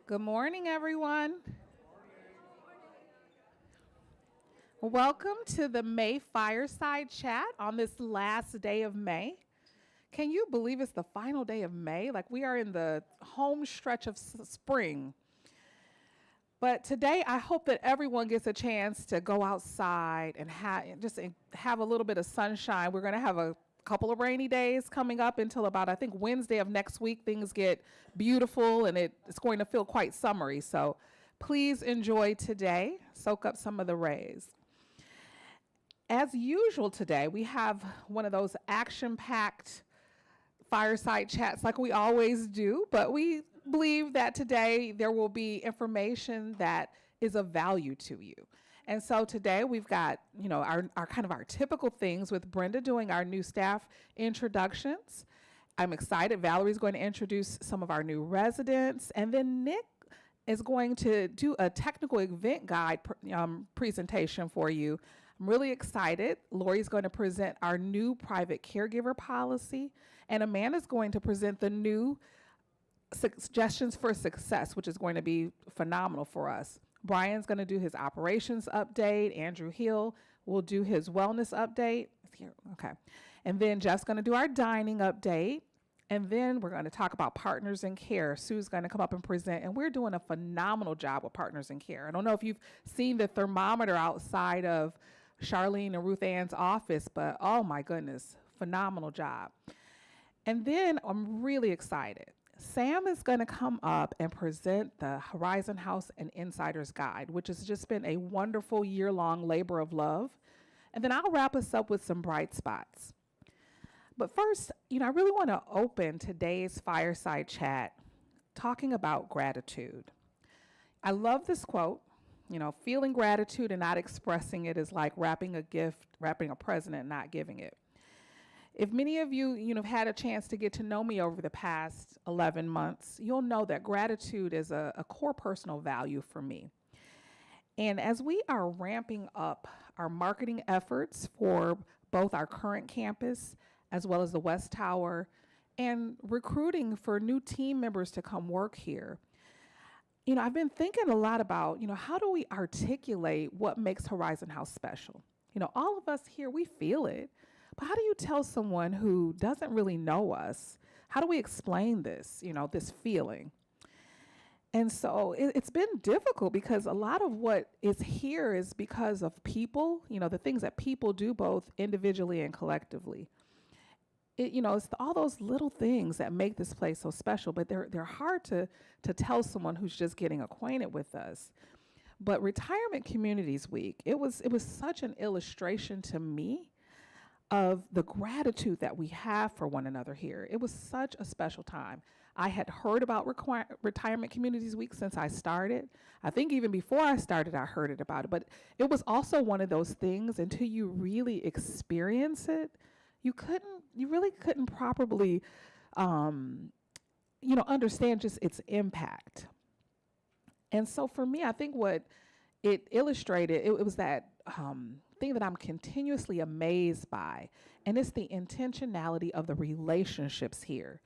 Good morning, everyone. Welcome to the May Fireside Chat on this last day of May. Can you believe it's the final day of May? Like we are in the home stretch of spring. But today, I hope that everyone gets a chance to go outside and have a little bit of sunshine. We're going to have a couple of rainy days coming up until about, I think, Wednesday of next week. Things get beautiful and it's going to feel quite summery. So please enjoy today. Soak up some of the rays. As usual today, we have one of those action-packed fireside chats like we always do, but we believe that today there will be information that is of value to you. And so today we've got, our typical things with Brenda doing our new staff introductions. I'm excited. Valerie's going to introduce some of our new residents, and then Nick is going to do a technical event guide presentation for you. I'm really excited. Lori's going to present our new private caregiver policy, and Amanda's going to present the new suggestions for success, which is going to be phenomenal for us. Brian's going to do his operations update. Andrew Hill will do his wellness update. Here, okay. And then Jeff's going to do our dining update. And then we're going to talk about partners in care. Sue's going to come up and present, and we're doing a phenomenal job with partners in care. I don't know if you've seen the thermometer outside of Charlene and Ruth Ann's office, but oh my goodness, phenomenal job. And then I'm really excited. Sam is going to come up and present the Horizon House and Insider's Guide, which has just been a wonderful year-long labor of love. And then I'll wrap us up with some bright spots. But first, I really want to open today's fireside chat talking about gratitude. I love this quote. Feeling gratitude and not expressing it is like wrapping a present and not giving it. If many of you, have had a chance to get to know me over the past 11 months, you'll know that gratitude is a core personal value for me. And as we are ramping up our marketing efforts for both our current campus as well as the West Tower and recruiting for new team members to come work here, I've been thinking a lot about, how do we articulate what makes Horizon House special? All of us here, we feel it. But how do you tell someone who doesn't really know us, how do we explain this, this feeling? And so it's been difficult because a lot of what is here is because of people, the things that people do both individually and collectively. It's all those little things that make this place so special, but they're hard to tell someone who's just getting acquainted with us. But Retirement Communities Week, it was such an illustration to me of the gratitude that we have for one another here. It was such a special time. I had heard about Retirement Communities Week since I started. I think even before I started, I heard about it. But it was also one of those things, until you really experience it, you really couldn't properly, understand just its impact. And so for me, I think what it illustrated, it was that thing that I'm continuously amazed by, and it's the intentionality of the relationships here.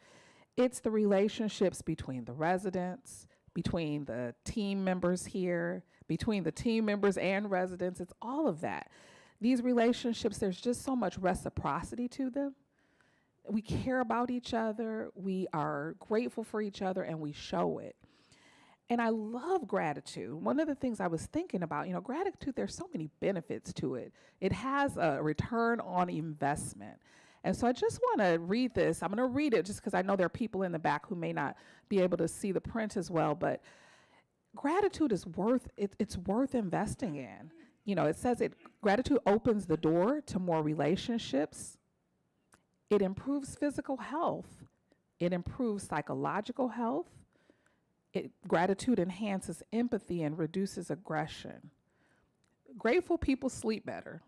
It's the relationships between the residents, between the team members here, between the team members and residents. It's all of that. These relationships, there's just so much reciprocity to them. We care about each other, we are grateful for each other, and we show it. And I love gratitude. One of the things I was thinking about, gratitude, there's so many benefits to it. It has a return on investment. And so I just want to read this. I'm going to read it just because I know there are people in the back who may not be able to see the print as well. But gratitude is it's worth investing in. It says gratitude opens the door to more relationships. It improves physical health. It improves psychological health. Gratitude enhances empathy and reduces aggression. Grateful people sleep better.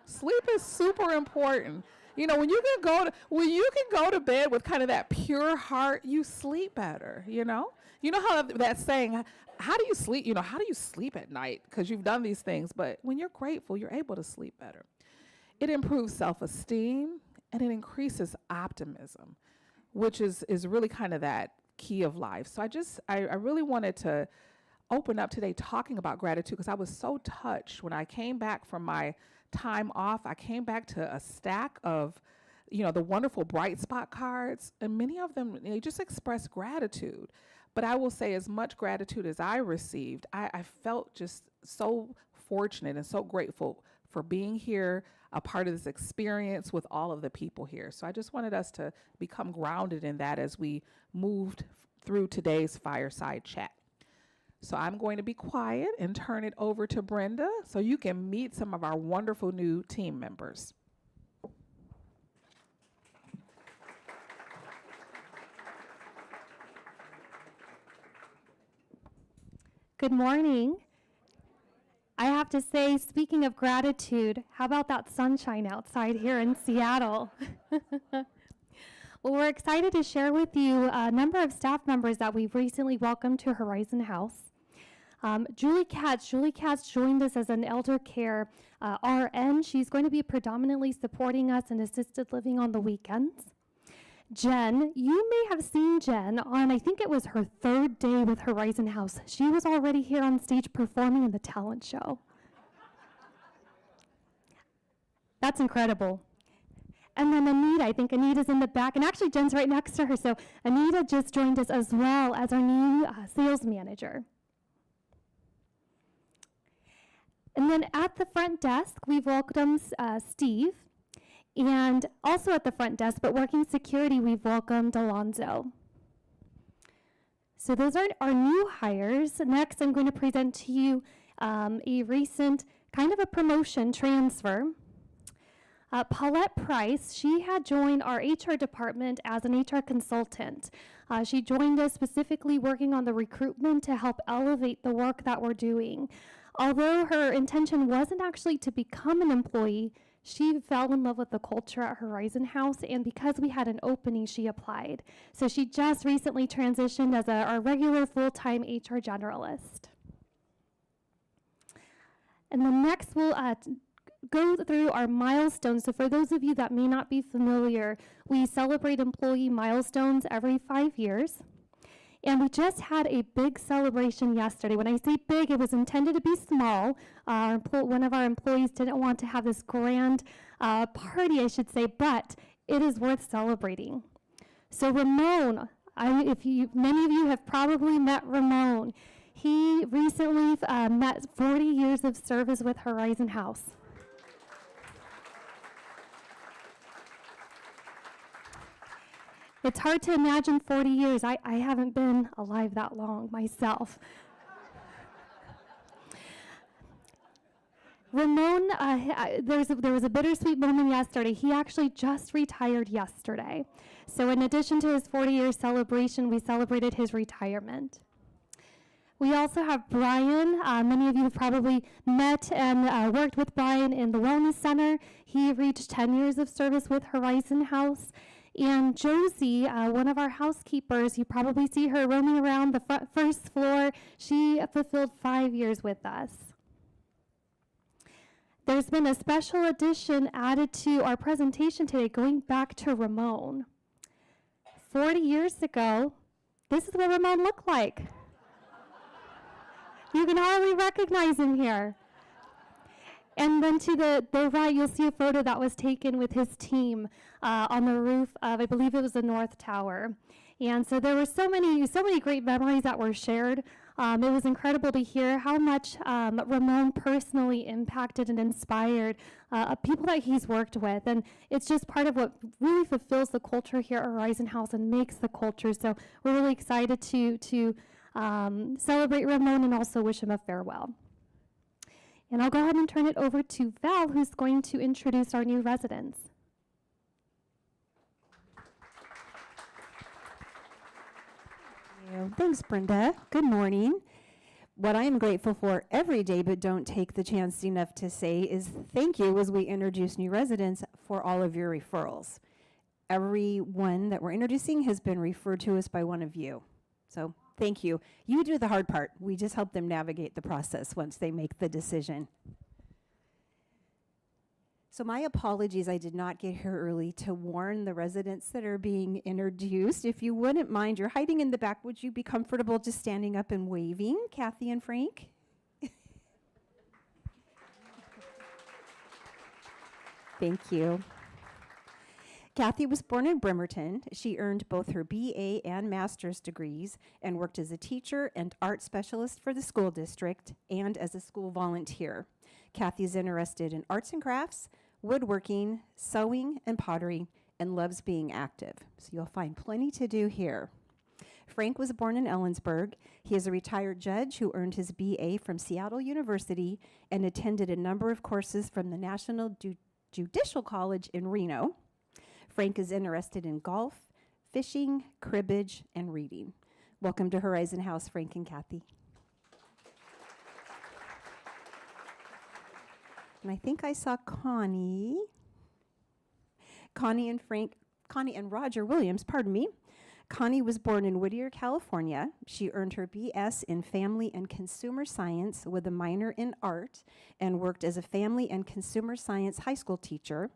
Sleep is super important. When you can go to bed with kind of that pure heart, you sleep better. You know how that saying, how do you sleep? How do you sleep at night? Because you've done these things. But when you're grateful, you're able to sleep better. It improves self-esteem and it increases optimism, which is really kind of that key of life. So I really wanted to open up today talking about gratitude because I was so touched when I came back from my time off. I came back to a stack of, the wonderful Bright Spot cards, and many of them, they just express gratitude. But I will say, as much gratitude as I received, I felt just so fortunate and so grateful for being here, a part of this experience with all of the people here. So I just wanted us to become grounded in that as we moved through today's Fireside Chat. So I'm going to be quiet and turn it over to Brenda so you can meet some of our wonderful new team members. Good morning. I have to say, speaking of gratitude, how about that sunshine outside here in Seattle? Well, we're excited to share with you a number of staff members that we've recently welcomed to Horizon House. Julie Katz joined us as an elder care RN. She's going to be predominantly supporting us in assisted living on the weekends. Jen, you may have seen Jen on, I think it was her 3rd day with Horizon House. She was already here on stage performing in the talent show. That's incredible. And then Anita, I think Anita's in the back, and actually Jen's right next to her, so Anita just joined us as well as our new sales manager. And then at the front desk, we've welcomed Steve. And also at the front desk, but working security, we've welcomed Alonzo. So those are our new hires. Next, I'm going to present to you a recent kind of a promotion transfer. Paulette Price, she had joined our HR department as an HR consultant. She joined us specifically working on the recruitment to help elevate the work that we're doing. Although her intention wasn't actually to become an employee, she fell in love with the culture at Horizon House, and because we had an opening, she applied. So she just recently transitioned as our regular full-time HR generalist. And then next, we'll go through our milestones. So for those of you that may not be familiar, we celebrate employee milestones every 5 years. And we just had a big celebration yesterday. When I say big, it was intended to be small. One of our employees didn't want to have this grand party, I should say, but it is worth celebrating. So Ramon, many of you have probably met Ramon. He recently met 40 years of service with Horizon House. It's hard to imagine 40 years. I haven't been alive that long myself. Ramon, there was a bittersweet moment yesterday. He actually just retired yesterday. So in addition to his 40-year celebration, we celebrated his retirement. We also have Brian. Many of you have probably met and worked with Brian in the Wellness Center. He reached 10 years of service with Horizon House. And Josie, one of our housekeepers, you probably see her roaming around the first floor. She fulfilled 5 years with us. There's been a special addition added to our presentation today, going back to Ramon. 40 years ago, this is what Ramon looked like. You can hardly recognize him here. And then to the right, you'll see a photo that was taken with his team on the roof of, I believe it was the North Tower. And so there were so many great memories that were shared. It was incredible to hear how much Ramon personally impacted and inspired people that he's worked with. And it's just part of what really fulfills the culture here at Horizon House and makes the culture. So we're really excited to celebrate Ramon and also wish him a farewell. And I'll go ahead and turn it over to Val, who's going to introduce our new residents. Thanks, Brenda. Good morning. What I am grateful for every day, but don't take the chance enough to say, is thank you as we introduce new residents for all of your referrals. Everyone that we're introducing has been referred to us by one of you. So thank you. You do the hard part. We just help them navigate the process once they make the decision. So my apologies, I did not get here early to warn the residents that are being introduced. If you wouldn't mind, you're hiding in the back. Would you be comfortable just standing up and waving, Kathy and Frank? Thank you. Kathy was born in Bremerton. She earned both her BA and master's degrees and worked as a teacher and art specialist for the school district and as a school volunteer. Kathy's interested in arts and crafts, woodworking, sewing, and pottery, and loves being active. So you'll find plenty to do here. Frank was born in Ellensburg. He is a retired judge who earned his BA from Seattle University and attended a number of courses from the National Judicial College in Reno. Frank is interested in golf, fishing, cribbage, and reading. Welcome to Horizon House, Frank and Kathy. And I think I saw Connie. Connie and Roger Williams, pardon me. Connie was born in Whittier, California. She earned her BS in Family and Consumer Science with a minor in art and worked as a family and consumer science high school teacher.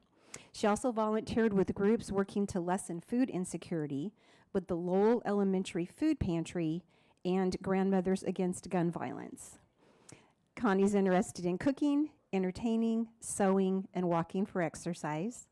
She also volunteered with groups working to lessen food insecurity with the Lowell Elementary Food Pantry and Grandmothers Against Gun Violence. Connie's interested in cooking, entertaining, sewing, and walking for exercise.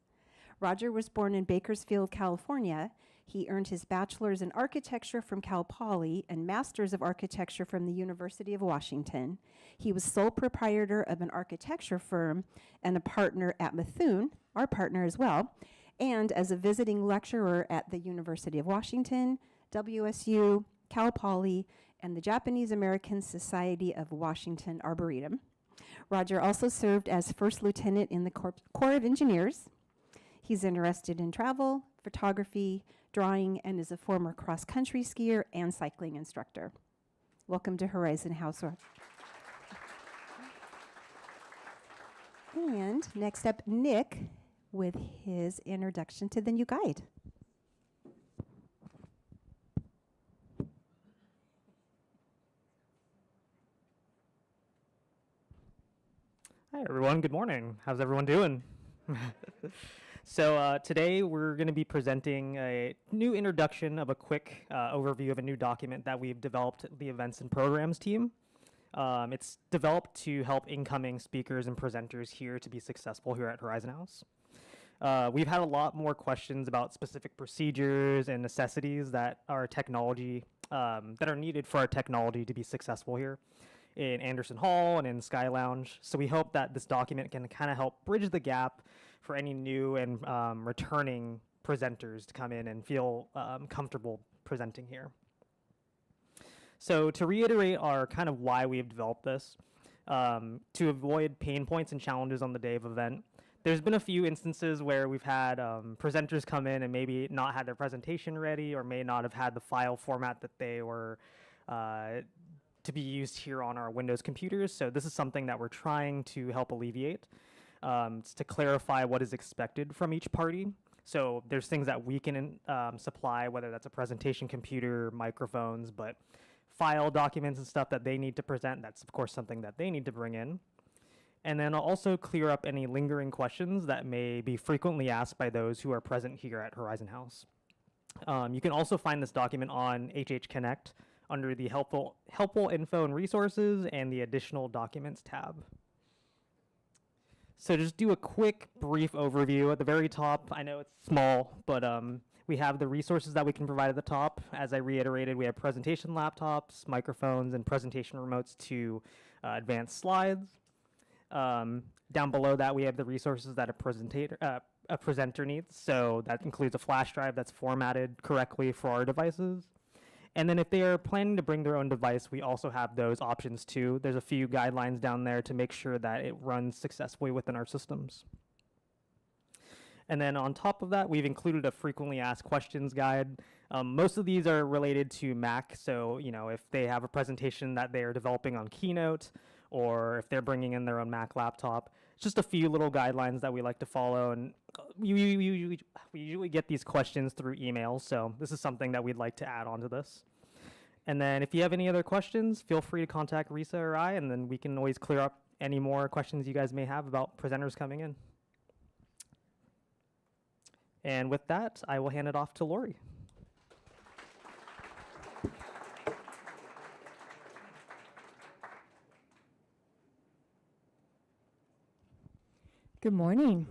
Roger was born in Bakersfield, California. He earned his bachelor's in architecture from Cal Poly and master's of architecture from the University of Washington. He was sole proprietor of an architecture firm and a partner at Methuen, our partner as well, and as a visiting lecturer at the University of Washington, WSU, Cal Poly, and the Japanese American Society of Washington Arboretum. Roger also served as first lieutenant in the Corps of Engineers. He's interested in travel, photography, drawing, and is a former cross-country skier and cycling instructor. Welcome to Horizon House. And next up, Nick with his introduction to the new guide. Hi everyone, good morning. How's everyone doing? So today we're going to be presenting a new introduction of a quick overview of a new document that we've developed, the Events and Programs team. It's developed to help incoming speakers and presenters here to be successful here at Horizon House. We've had a lot more questions about specific procedures and necessities that our technology, that are needed for our technology to be successful here in Anderson Hall and in Sky Lounge. So we hope that this document can kind of help bridge the gap for any new and returning presenters to come in and feel comfortable presenting here. So to reiterate our kind of why we've developed this, to avoid pain points and challenges on the day of event, there's been a few instances where we've had presenters come in and maybe not had their presentation ready or may not have had the file format that they were to be used here on our Windows computers. So this is something that we're trying to help alleviate. It's to clarify what is expected from each party. So there's things that we can supply, whether that's a presentation computer, microphones, but file documents and stuff that they need to present, that's of course something that they need to bring in. And then I'll also clear up any lingering questions that may be frequently asked by those who are present here at Horizon House. You can also find this document on HH Connect under the helpful info and resources and the additional documents tab. So just do a quick brief overview at the very top. I know it's small, but we have the resources that we can provide at the top. As I reiterated, we have presentation laptops, microphones, and presentation remotes to advance slides. Down below that, we have the resources that a presenter needs. So that includes a flash drive that's formatted correctly for our devices. And then if they are planning to bring their own device, we also have those options too. There's a few guidelines down there to make sure that it runs successfully within our systems. And then on top of that, we've included a frequently asked questions guide. Most of these are related to Mac. So, you know, if they have a presentation that they are developing on Keynote, or if they're bringing in their own Mac laptop, it's just a few little guidelines that we like to follow. And we usually get these questions through email. So this is something that we'd like to add onto this. And then if you have any other questions, feel free to contact Risa or I, and then we can always clear up any more questions you guys may have about presenters coming in. And with that, I will hand it off to Lori. Good morning.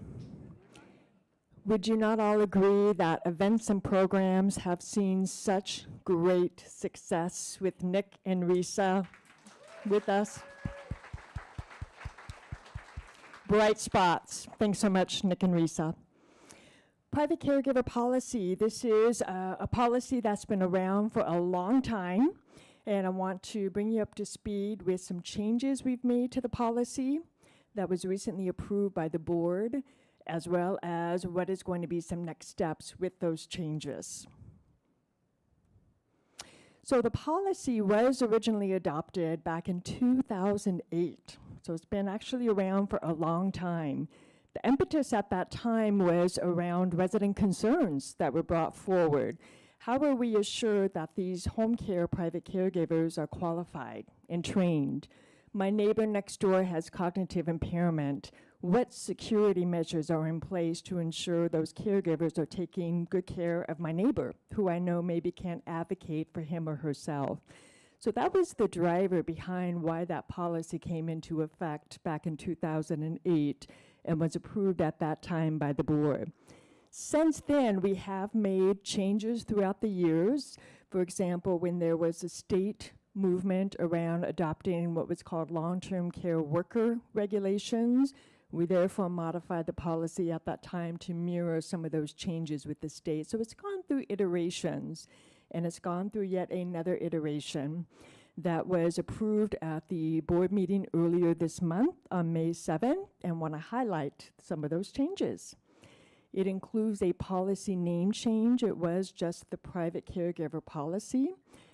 Would you not all agree that events and programs have seen such great success with Nick and Risa with us? Bright spots. Thanks so much, Nick and Risa. Private caregiver policy. This is a policy that's been around for a long time, and I want to bring you up to speed with some changes we've made to the policy that was recently approved by the board, as well as what is going to be some next steps with those changes. So the policy was originally adopted back in 2008. So it's been actually around for a long time. The impetus at that time was around resident concerns that were brought forward. How are we assured that these home care private caregivers are qualified and trained? My neighbor next door has cognitive impairment. What security measures are in place to ensure those caregivers are taking good care of my neighbor, who I know maybe can't advocate for him or herself? So that was the driver behind why that policy came into effect back in 2008 and was approved at that time by the board. Since then, we have made changes throughout the years. For example, when there was a state movement around adopting what was called long-term care worker regulations, we therefore modified the policy at that time to mirror some of those changes with the state. So it's gone through iterations, and it's gone through yet another iteration that was approved at the board meeting earlier this month on May 7, and want to highlight some of those changes. It includes a policy name change. It was just the private caregiver policy,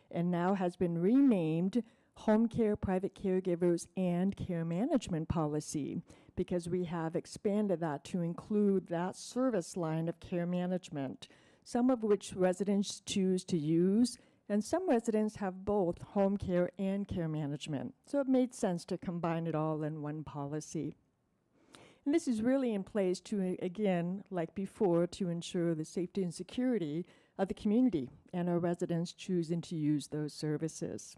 and now has been renamed Home Care Private Caregivers and Care Management Policy, because we have expanded that to include that service line of care management, some of which residents choose to use, and some residents have both home care and care management. So it made sense to combine it all in one policy. And this is really in place to, again, like before, to ensure the safety and security of the community and our residents choosing to use those services.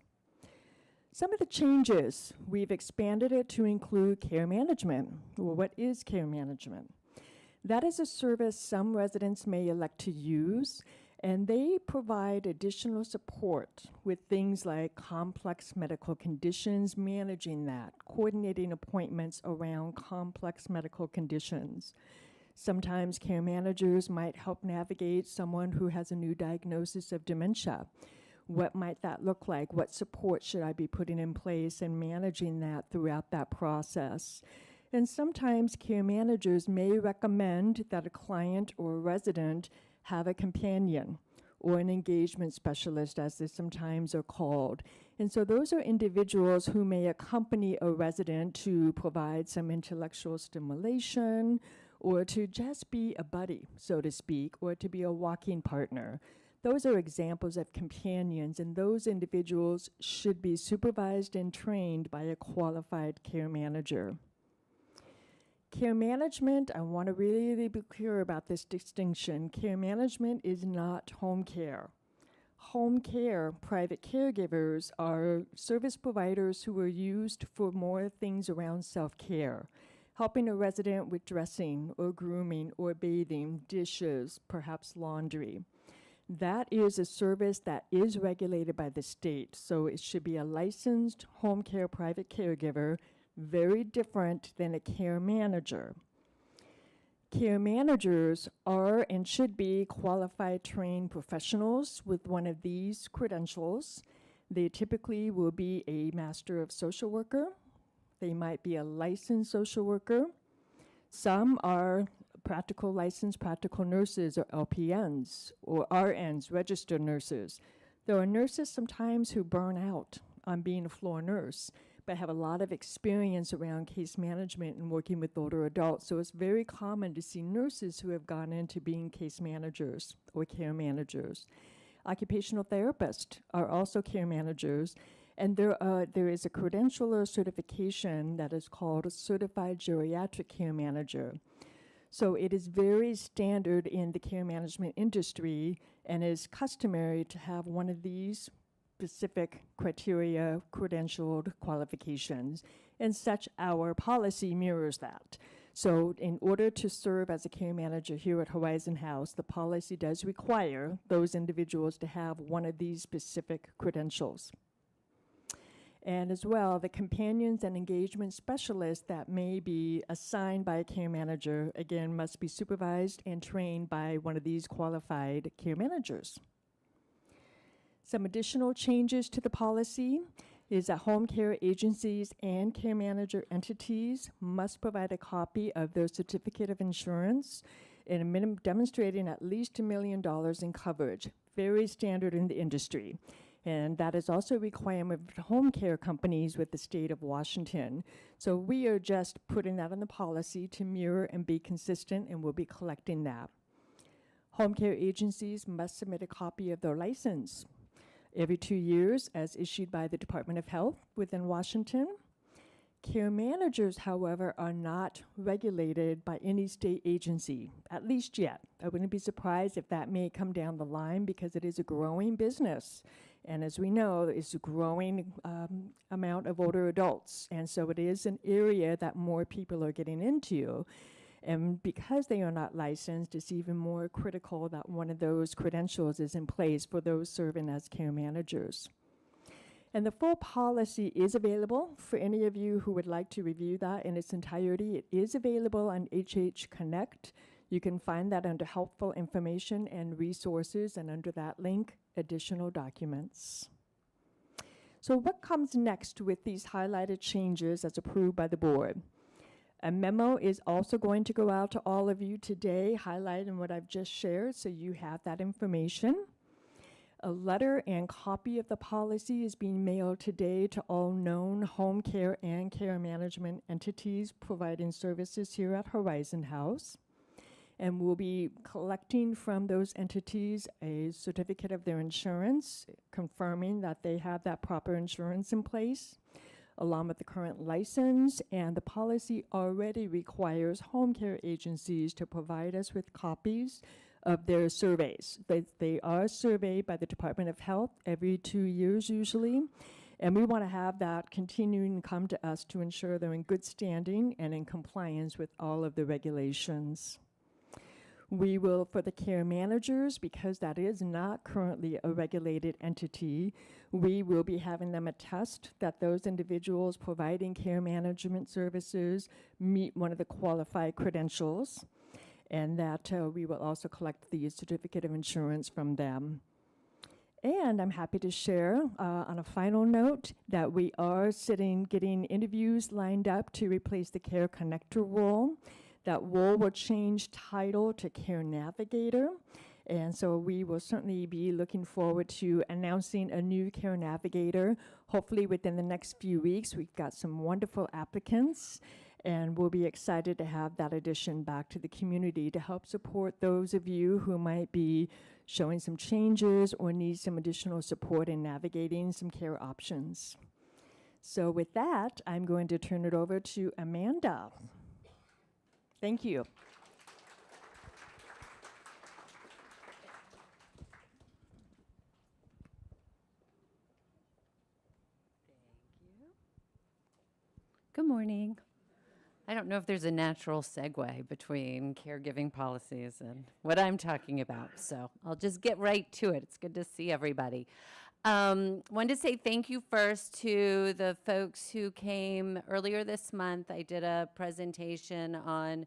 Some of the changes, we've expanded it to include care management. Well, what is care management? That is a service some residents may elect to use, and they provide additional support with things like complex medical conditions, managing that, coordinating appointments around complex medical conditions. Sometimes care managers might help navigate someone who has a new diagnosis of dementia. What might that look like? What support should I be putting in place and managing that throughout that process? And sometimes care managers may recommend that a client or a resident have a companion or an engagement specialist, as they sometimes are called. And so those are individuals who may accompany a resident to provide some intellectual stimulation, or to just be a buddy, so to speak, or to be a walking partner. Those are examples of companions, and those individuals should be supervised and trained by a qualified care manager. Care management, I want to really be clear about this distinction. Care management is not home care. Home care, private caregivers are service providers who are used for more things around self-care, helping a resident with dressing or grooming or bathing, dishes, perhaps laundry. That is a service that is regulated by the state, so it should be a licensed home care private caregiver, very different than a care manager. Care managers are and should be qualified trained professionals with one of these credentials. They typically will be a master of social worker. They might be a licensed social worker. Some are licensed practical nurses or LPNs or RNs, registered nurses. There are nurses sometimes who burn out on being a floor nurse, but have a lot of experience around case management and working with older adults. So it's very common to see nurses who have gone into being case managers or care managers. Occupational therapists are also care managers, and there is a credential or certification that is called a certified geriatric care manager. So it is very standard in the care management industry and is customary to have one of these specific criteria, credentialed qualifications, and such our policy mirrors that. So in order to serve as a care manager here at Horizon House, the policy does require those individuals to have one of these specific credentials. And as well, the companions and engagement specialists that may be assigned by a care manager, again, must be supervised and trained by one of these qualified care managers. Some additional changes to the policy is that home care agencies and care manager entities must provide a copy of their certificate of insurance and a minimum demonstrating at least $1 million in coverage. Very standard in the industry. And that is also a requirement for home care companies with the state of Washington. So we are just putting that in the policy to mirror and be consistent, and we'll be collecting that. Home care agencies must submit a copy of their license every 2 years as issued by the Department of Health within Washington. Care managers, however, are not regulated by any state agency, at least yet. I wouldn't be surprised if that may come down the line because it is a growing business. And as we know, it's a growing amount of older adults. And so it is an area that more people are getting into. And because they are not licensed, it's even more critical that one of those credentials is in place for those serving as care managers. And the full policy is available for any of you who would like to review that in its entirety. It is available on HH Connect. You can find that under helpful information and resources, and under that link, additional documents. So what comes next with these highlighted changes as approved by the board? A memo is also going to go out to all of you today, highlighting what I've just shared, so you have that information. A letter and copy of the policy is being mailed today to all known home care and care management entities providing services here at Horizon House. And we'll be collecting from those entities a certificate of their insurance, confirming that they have that proper insurance in place, along with the current license. And the policy already requires home care agencies to provide us with copies of their surveys. They are surveyed by the Department of Health every 2 years usually. And we want to have that continuing to come to us to ensure they're in good standing and in compliance with all of the regulations. We will, for the care managers, because that is not currently a regulated entity, we will be having them attest that those individuals providing care management services meet one of the qualified credentials, and that we will also collect the certificate of insurance from them. And I'm happy to share, on a final note, that we are getting interviews lined up to replace the Care Connector role. That role will change title to Care Navigator. And so we will certainly be looking forward to announcing a new Care Navigator, hopefully within the next few weeks. We've got some wonderful applicants, and we'll be excited to have that addition back to the community to help support those of you who might be showing some changes or need some additional support in navigating some care options. So with that, I'm going to turn it over to Amanda. Thank you. Good morning. I don't know if there's a natural segue between caregiving policies and what I'm talking about, so I'll just get right to it. It's good to see everybody. Wanted to say thank you first to the folks who came earlier this month. I did a presentation on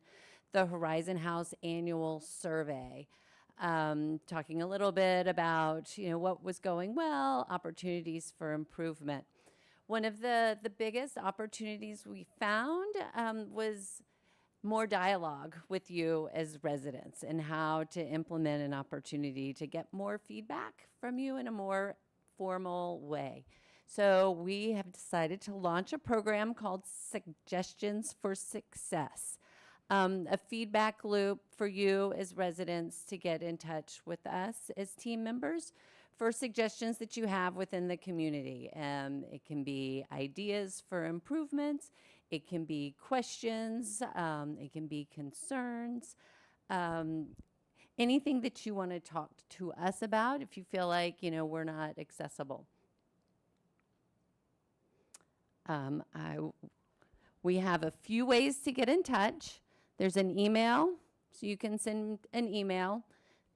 the Horizon House annual survey, talking a little bit about what was going well, opportunities for improvement. One of the biggest opportunities we found was more dialogue with you as residents and how to implement an opportunity to get more feedback from you in a more formal way. So we have decided to launch a program called Suggestions for Success, a feedback loop for you as residents to get in touch with us as team members for suggestions that you have within the community. It can be ideas for improvements. It can be questions, it can be concerns, anything that you want to talk to us about if you feel like, we're not accessible. We have a few ways to get in touch. There's an email, so you can send an email.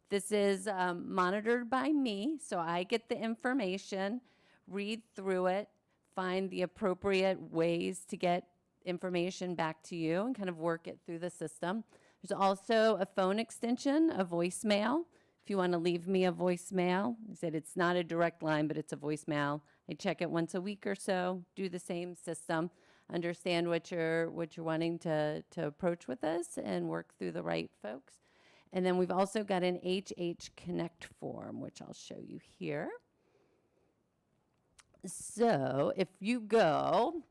This is monitored by me, so I get the information, read through it, find the appropriate ways to get information back to you and kind of work it through the system. There's also a phone extension, a voicemail. If you want to leave me a voicemail, I said it's not a direct line, but it's a voicemail. I check it once a week or so, do the same system, understand what you're wanting to approach with us and work through the right folks. And then we've also got an HH Connect form, which I'll show you here. So if you go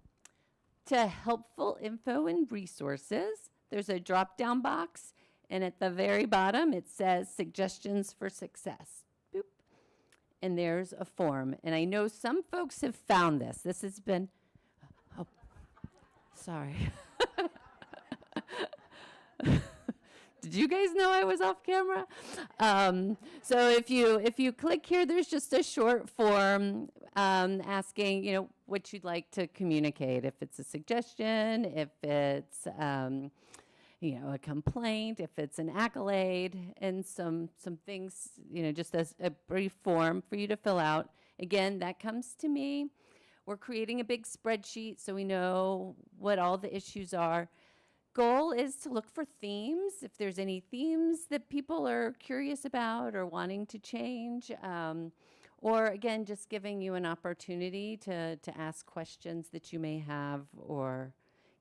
to helpful info and resources, there's a drop-down box, and at the very bottom it says suggestions for success. Boop. And there's a form. And I know some folks have found this. This has been, oh, sorry. Did you guys know I was off camera? So if you click here, there's just a short form asking, what you'd like to communicate. If it's a suggestion, if it's a complaint, if it's an accolade, and some things, just as a brief form for you to fill out. Again, that comes to me. We're creating a big spreadsheet so we know what all the issues are. Goal is to look for themes, if there's any themes that people are curious about or wanting to change, or again, just giving you an opportunity to ask questions that you may have or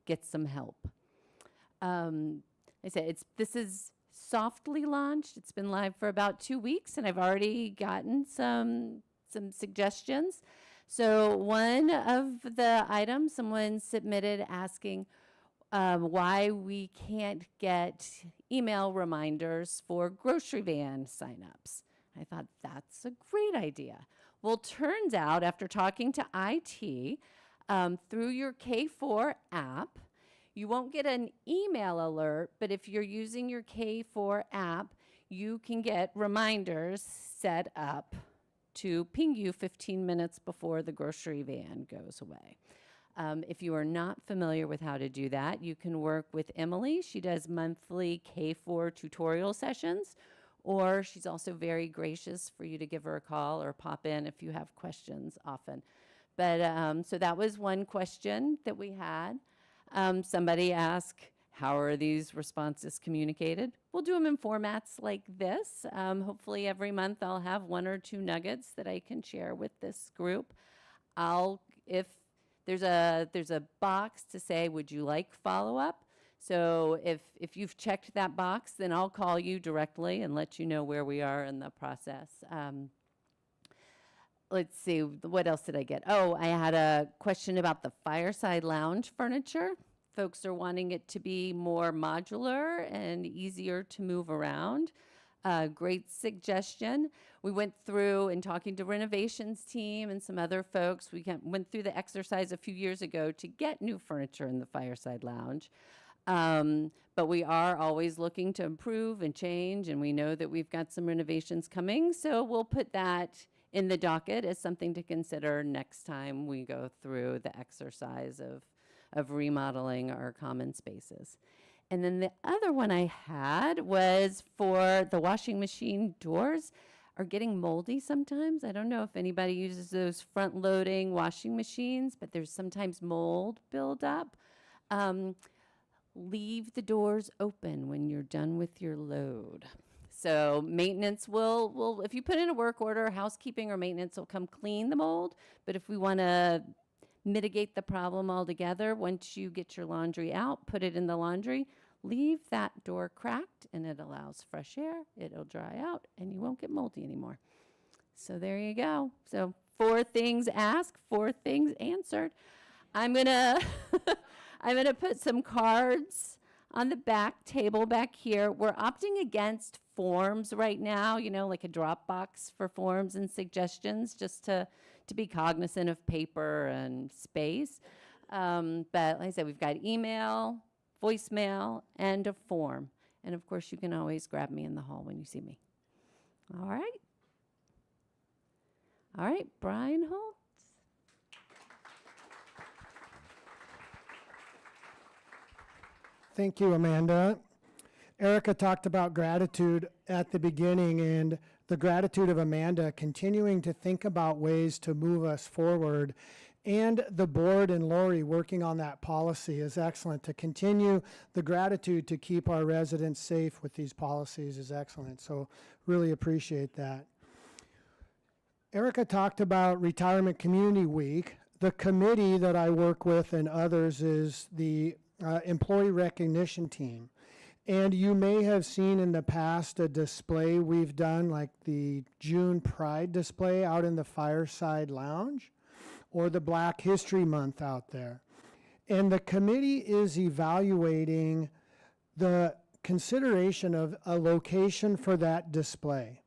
get some help. I said this is softly launched. It's been live for about 2 weeks, and I've already gotten some suggestions. So one of the items someone submitted asking why we can't get email reminders for grocery van signups. I thought that's a great idea. Well, turns out after talking to IT, through your K4 app, you won't get an email alert, but if you're using your K4 app, you can get reminders set up to ping you 15 minutes before the grocery van goes away. If you are not familiar with how to do that, you can work with Emily. She does monthly K4 tutorial sessions, or she's also very gracious for you to give her a call or pop in if you have questions often. But so that was one question that we had. Somebody asked, how are these responses communicated? We'll do them in formats like this. Hopefully every month I'll have 1 or 2 nuggets that I can share with this group. If there's a box to say, would you like follow-up? So if you've checked that box, then I'll call you directly and let you know where we are in the process. Let's see, what else did I get? Oh, I had a question about the Fireside Lounge furniture. Folks are wanting it to be more modular and easier to move around. Great suggestion. We went through and talking to renovations team and some other folks. We went through the exercise a few years ago to get new furniture in the Fireside Lounge. But we are always looking to improve and change, and we know that we've got some renovations coming, so we'll put that in the docket as something to consider next time we go through the exercise of remodeling our common spaces. And then the other one I had was for the washing machine doors are getting moldy sometimes. I don't know if anybody uses those front-loading washing machines, but there's sometimes mold buildup. Leave the doors open when you're done with your load. So maintenance will, if you put in a work order, housekeeping or maintenance will come clean the mold. But if we want to mitigate the problem altogether, once you get your laundry out, put it in the laundry, leave that door cracked, and it allows fresh air. It'll dry out, and you won't get moldy anymore. So there you go. So 4 things asked, 4 things answered. I'm gonna I'm gonna put some cards on the back table back here. We're opting against forms right now, like a Dropbox for forms and suggestions, just to be cognizant of paper and space. But like I said, we've got email, voicemail, and a form. And of course, you can always grab me in the hall when you see me. All right. All right, Brian Holt. Thank you, Amanda. Erica talked about gratitude at the beginning, and the gratitude of Amanda continuing to think about ways to move us forward. And the board and Lori working on that policy is excellent. To continue the gratitude to keep our residents safe with these policies is excellent. So really appreciate that. Erica talked about Retirement Community Week. The committee that I work with and others is the employee recognition team. And you may have seen in the past a display we've done, like the June Pride display out in the Fireside Lounge, or the Black History Month out there. And the committee is evaluating the consideration of a location for that display.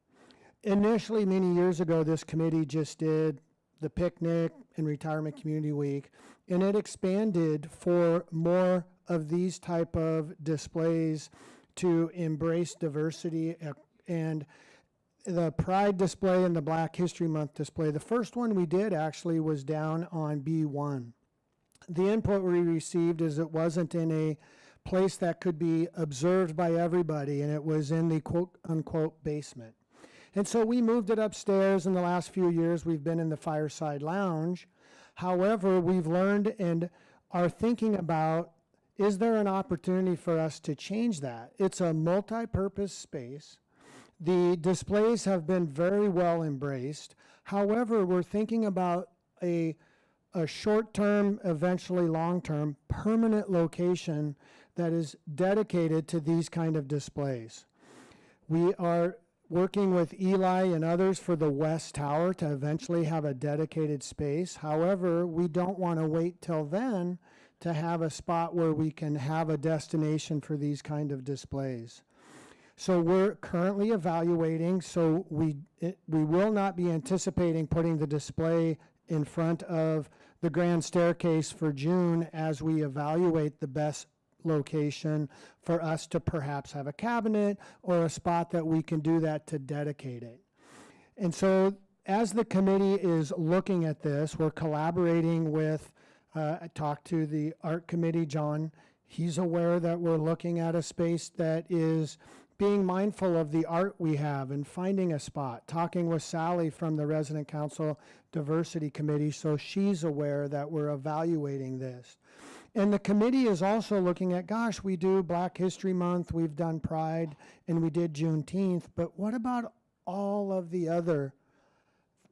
Initially, many years ago, this committee just did the picnic and Retirement Community Week, and it expanded for more of these type of displays to embrace diversity. And the Pride display and the Black History Month display, the first one we did actually was down on B1. The input we received is it wasn't in a place that could be observed by everybody, and it was in the quote unquote basement. And so we moved it upstairs. In the last few years, we've been in the Fireside Lounge. However, we've learned and are thinking about, is there an opportunity for us to change that? It's a multi-purpose space. The displays have been very well embraced. However, we're thinking about a short-term, eventually long-term, permanent location that is dedicated to these kind of displays. We are working with Eli and others for the West Tower to eventually have a dedicated space. However, we don't want to wait till then to have a spot where we can have a destination for these kind of displays. So we're currently evaluating, so we will not be anticipating putting the display in front of the grand staircase for June as we evaluate the best location for us to perhaps have a cabinet or a spot that we can do that to dedicate it. And so as the committee is looking at this, we're collaborating with, I talked to the art committee, John. He's aware that we're looking at a space that is being mindful of the art we have and finding a spot, talking with Sally from the Resident Council Diversity Committee, so she's aware that we're evaluating this. And the committee is also looking at, gosh, we do Black History Month, we've done Pride, and we did Juneteenth, but what about all of the other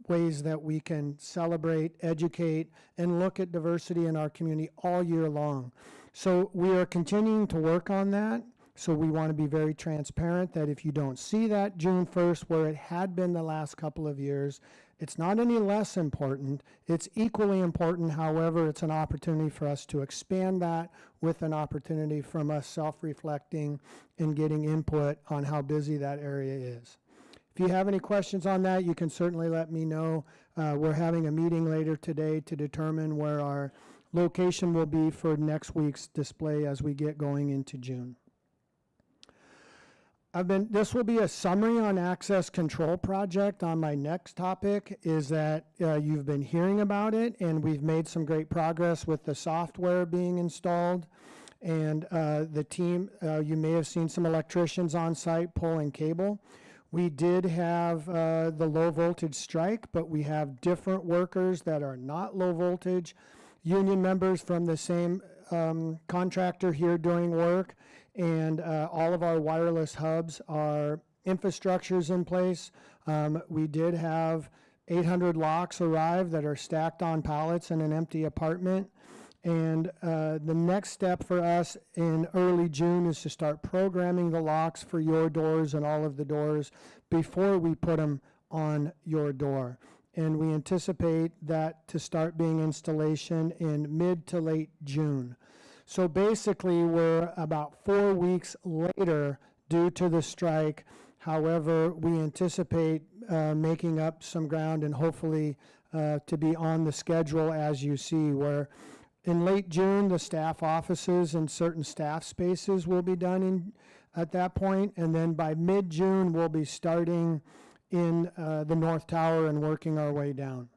ways that we can celebrate, educate, and look at diversity in our community all year long? So we are continuing to work on that. So we want to be very transparent that if you don't see that June 1st where it had been the last couple of years, it's not any less important. It's equally important. However, it's an opportunity for us to expand that with an opportunity from us self-reflecting and getting input on how busy that area is. If you have any questions on that, you can certainly let me know. We're having a meeting later today to determine where our location will be for next week's display as we get going into June. This will be a summary on access control project. On my next topic is that you've been hearing about it, and we've made some great progress with the software being installed. And the team, you may have seen some electricians on site pulling cable. We did have the low voltage strike, but we have different workers that are not low voltage, union members from the same contractor here doing work. And all of our wireless hubs are infrastructures in place. We did have 800 locks arrive that are stacked on pallets in an empty apartment. And the next step for us in early June is to start programming the locks for your doors and all of the doors before we put them on your door. And we anticipate that to start being installation in mid to late June. So basically, we're about 4 weeks later due to the strike. However, we anticipate making up some ground and hopefully to be on the schedule as you see, where In late June, the staff offices and certain staff spaces will be done at that point, and then by mid-June, we'll be starting in the North Tower and working our way down.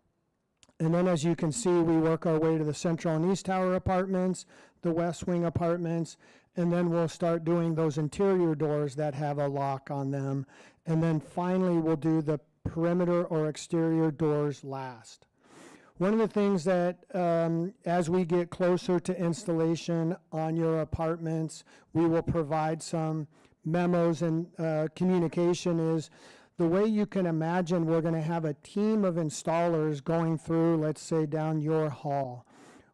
And then as you can see, we work our way to the Central and East Tower apartments, the West Wing apartments, and then we'll start doing those interior doors that have a lock on them. And then finally, we'll do the perimeter or exterior doors last. One of the things that, as we get closer to installation on your apartments, we will provide some memos and communication is the way you can imagine we're going to have a team of installers going through, let's say, down your hall.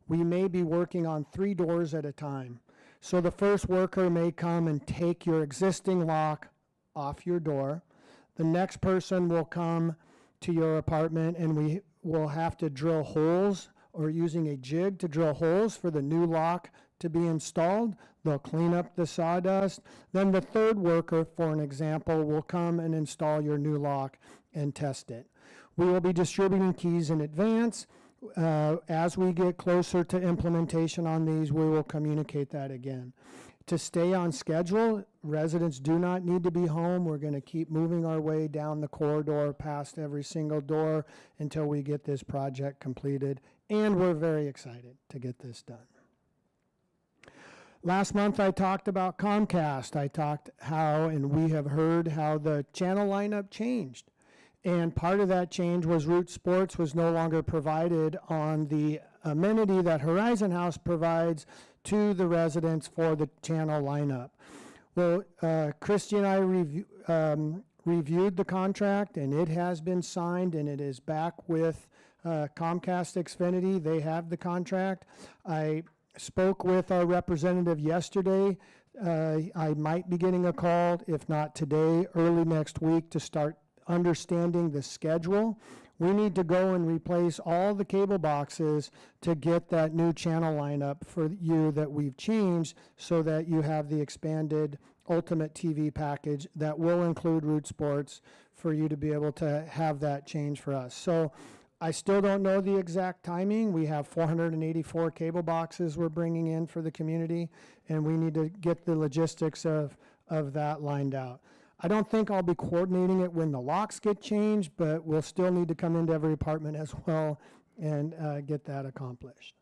We may be working on 3 doors at a time. So the first worker may come and take your existing lock off your door. The next person will come to your apartment and we will have to drill holes or using a jig to drill holes for the new lock to be installed. They'll clean up the sawdust. Then the third worker, for an example, will come and install your new lock and test it. We will be distributing keys in advance. As we get closer to implementation on these, we will communicate that again. To stay on schedule, residents do not need to be home. We're going to keep moving our way down the corridor past every single door until we get this project completed. And we're very excited to get this done. Last month I talked about Comcast. I talked how, and we have heard how the channel lineup changed. And part of that change was Root Sports was no longer provided on the amenity that Horizon House provides to the residents for the channel lineup. Well, Christy and I reviewed the contract, and it has been signed, and it is back with Comcast Xfinity. They have the contract. I spoke with our representative yesterday. I might be getting a call, if not today, early next week to start understanding the schedule. We need to go and replace all the cable boxes to get that new channel lineup for you that we've changed so that you have the expanded Ultimate TV package that will include Root Sports for you to be able to have that change for us. So I still don't know the exact timing. We have 484 cable boxes we're bringing in for the community, and we need to get the logistics of that lined out. I don't think I'll be coordinating it when the locks get changed, but we'll still need to come into every apartment as well and get that accomplished.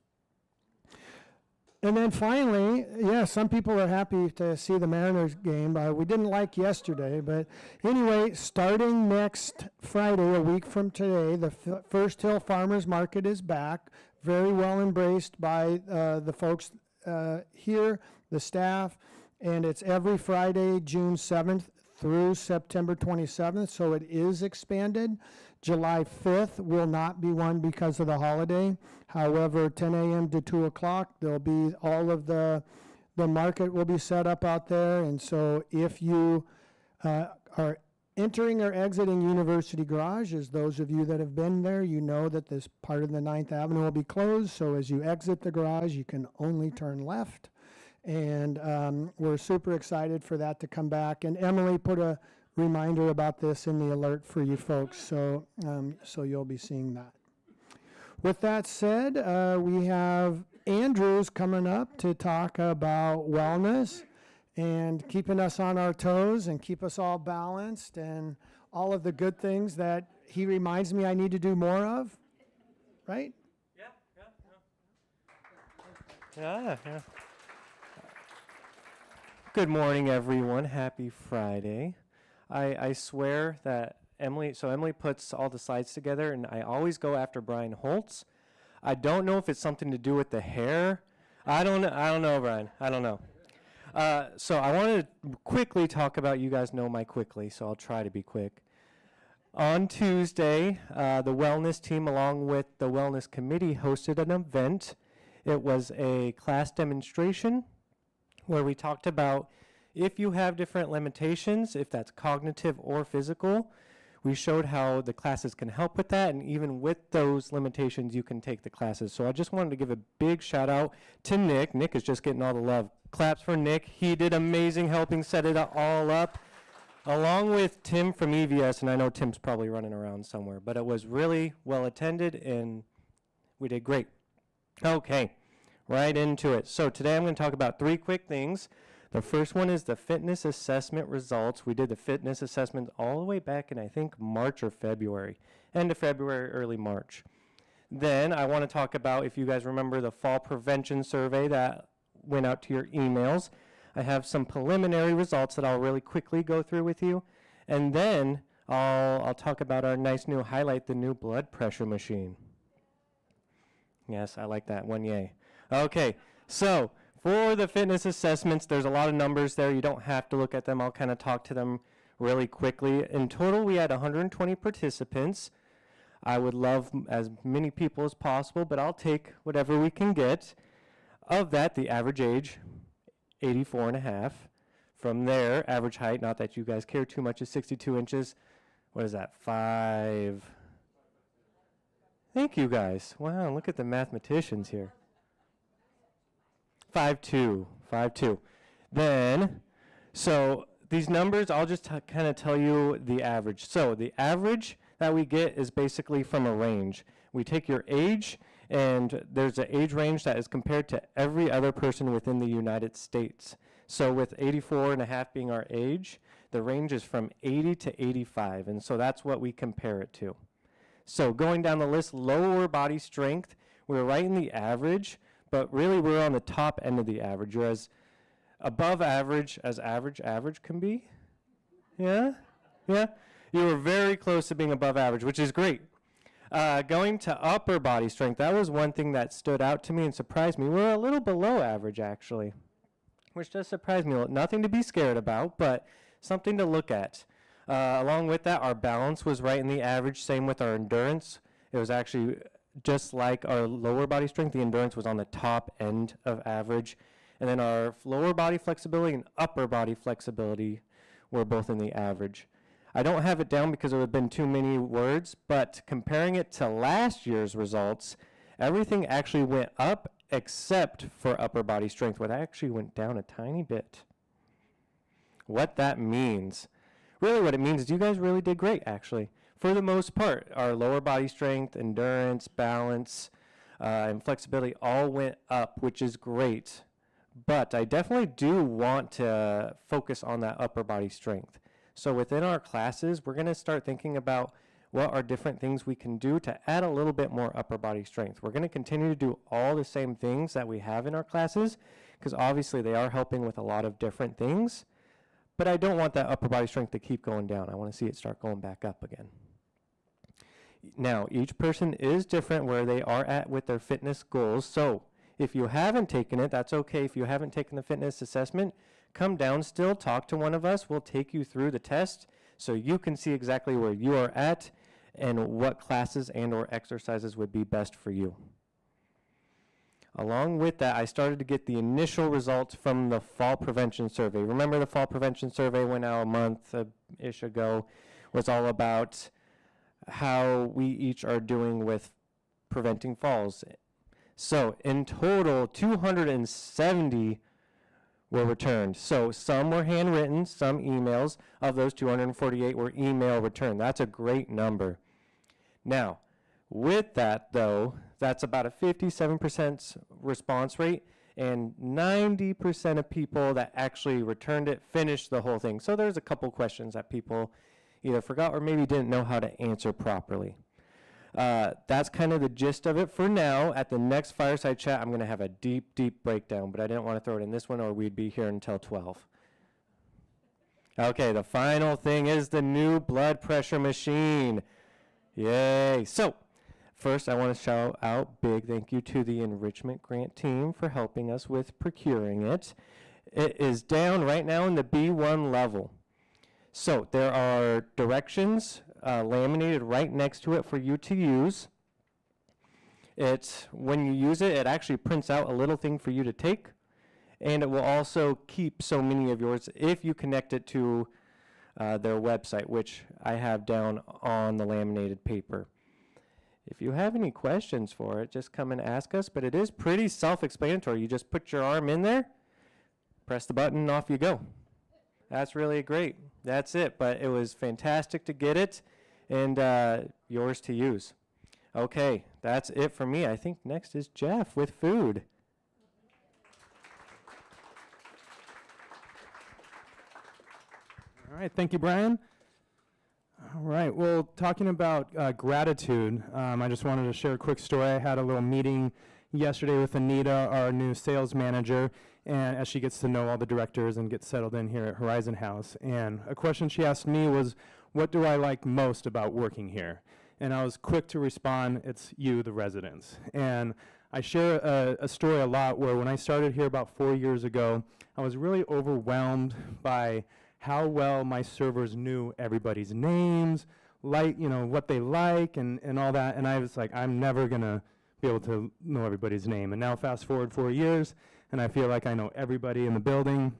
And then finally, yeah, some people are happy to see the Mariners game. We didn't like yesterday, but anyway, starting next Friday, a week from today, the First Hill Farmers Market is back, very well embraced by the folks here, the staff, and it's every Friday, June 7th through September 27th, so it is expanded. July 5th will not be one because of the holiday. However, 10 a.m. to 2 o'clock, there'll be all of the market will be set up out there. And so if you are entering or exiting University Garage, as those of you that have been there, you know that this part of the 9th Avenue will be closed. So as you exit the garage, you can only turn left. And we're super excited for that to come back. And Emily put a reminder about this in the alert for you folks, so you'll be seeing that. With that said, we have Andrews coming up to talk about wellness and keeping us on our toes and keep us all balanced and all of the good things that he reminds me I need to do more of, right? Yeah. Good morning, everyone. Happy Friday. I swear that Emily puts all the slides together, and I always go after Brian Holtz. I don't know if it's something to do with the hair. I don't know, Brian. I don't know. So I want to quickly talk about, you guys know my quickly, so I'll try to be quick. On Tuesday, the wellness team, along with the wellness committee, hosted an event. It was a class demonstration where we talked about if you have different limitations, if that's cognitive or physical. We showed how the classes can help with that, and even with those limitations, you can take the classes. So I just wanted to give a big shout out to Nick. Nick is just getting all the love. Claps for Nick. He did amazing helping set it all up, along with Tim from EVS, and I know Tim's probably running around somewhere, but it was really well attended, and we did great. Okay, right into it. So today I'm going to talk about 3 quick things. The first one is the fitness assessment results. We did the fitness assessment all the way back in, I think, March or February. End of February, early March. Then I want to talk about, if you guys remember, the fall prevention survey that went out to your emails. I have some preliminary results that I'll really quickly go through with you. And then I'll talk about our nice new highlight, the new blood pressure machine. Yes, I like that one, yay. Okay, so for the fitness assessments, there's a lot of numbers there. You don't have to look at them. I'll kind of talk to them really quickly. In total, we had 120 participants. I would love as many people as possible, but I'll take whatever we can get. Of that, the average age, 84.5. From there, average height, not that you guys care too much, is 62 inches. What is that, 5? Thank you guys. Wow, look at the mathematicians here. 5'2". Then, so these numbers, I'll just kind of tell you the average. So the average that we get is basically from a range. We take your age, and there's an age range that is compared to every other person within the United States. So with 84.5 being our age, the range is from 80 to 85, and so that's what we compare it to. So going down the list, lower body strength, we're right in the average, but really we're on the top end of the average. You're as above average as average can be. Yeah? Yeah? You were very close to being above average, which is great. Going to upper body strength, that was one thing that stood out to me and surprised me. We're a little below average, actually, which does surprise me. Nothing to be scared about, but something to look at. Along with that, our balance was right in the average, same with our endurance. It was actually just like our lower body strength, the endurance was on the top end of average. And then our lower body flexibility and upper body flexibility were both in the average. I don't have it down because it would have been too many words, but comparing it to last year's results, everything actually went up except for upper body strength, what actually went down a tiny bit. What that means, really what it means is you guys really did great, actually. For the most part, our lower body strength, endurance, balance, and flexibility all went up, which is great. But I definitely do want to focus on that upper body strength. So within our classes, we're going to start thinking about what are different things we can do to add a little bit more upper body strength. We're going to continue to do all the same things that we have in our classes, because obviously they are helping with a lot of different things. But I don't want that upper body strength to keep going down. I want to see it start going back up again. Now, each person is different where they are at with their fitness goals. So if you haven't taken it, that's okay. If you haven't taken the fitness assessment, come down still, talk to one of us. We'll take you through the test so you can see exactly where you are at and what classes and or exercises would be best for you. Along with that, I started to get the initial results from the fall prevention survey. Remember the fall prevention survey went out a month-ish ago, was all about how we each are doing with preventing falls. So in total, 270 were returned. So some were handwritten, some emails. Of those 248 were email returned. That's a great number. Now, with that though, that's about a 57% response rate, and 90% of people that actually returned it finished the whole thing. So there's a couple questions that people either forgot or maybe didn't know how to answer properly. That's kind of the gist of it for now. At the next Fireside Chat, I'm going to have a deep, deep breakdown, but I didn't want to throw it in this one or we'd be here until 12. Okay, the final thing is the new blood pressure machine. Yay. So, first I want to shout out big thank you to the enrichment grant team for helping us with procuring it. It is down right now in the B1 level. So there are directions laminated right next to it for you to use. When you use it, it actually prints out a little thing for you to take, and it will also keep so many of yours if you connect it to their website, which I have down on the laminated paper. If you have any questions for it, just come and ask us, but it is pretty self-explanatory. You just put your arm in there, press the button, and off you go. That's really great. That's it, but it was fantastic to get it, and yours to use. Okay, that's it for me. I think next is Jeff with food. Thank you, Brian. All right. Well, talking about gratitude, I just wanted to share a quick story. I had a little meeting yesterday with Anita, our new sales manager, and as she gets to know all the directors and gets settled in here at Horizon House. And a question she asked me was, what do I like most about working here? And I was quick to respond, it's you, the residents. And I share a story a lot where when I started here about 4 years ago, I was really overwhelmed by how well my servers knew everybody's names, what they like and all that. And I was like, I'm never gonna be able to know everybody's name. And now fast forward 4 years, and I feel like I know everybody in the building.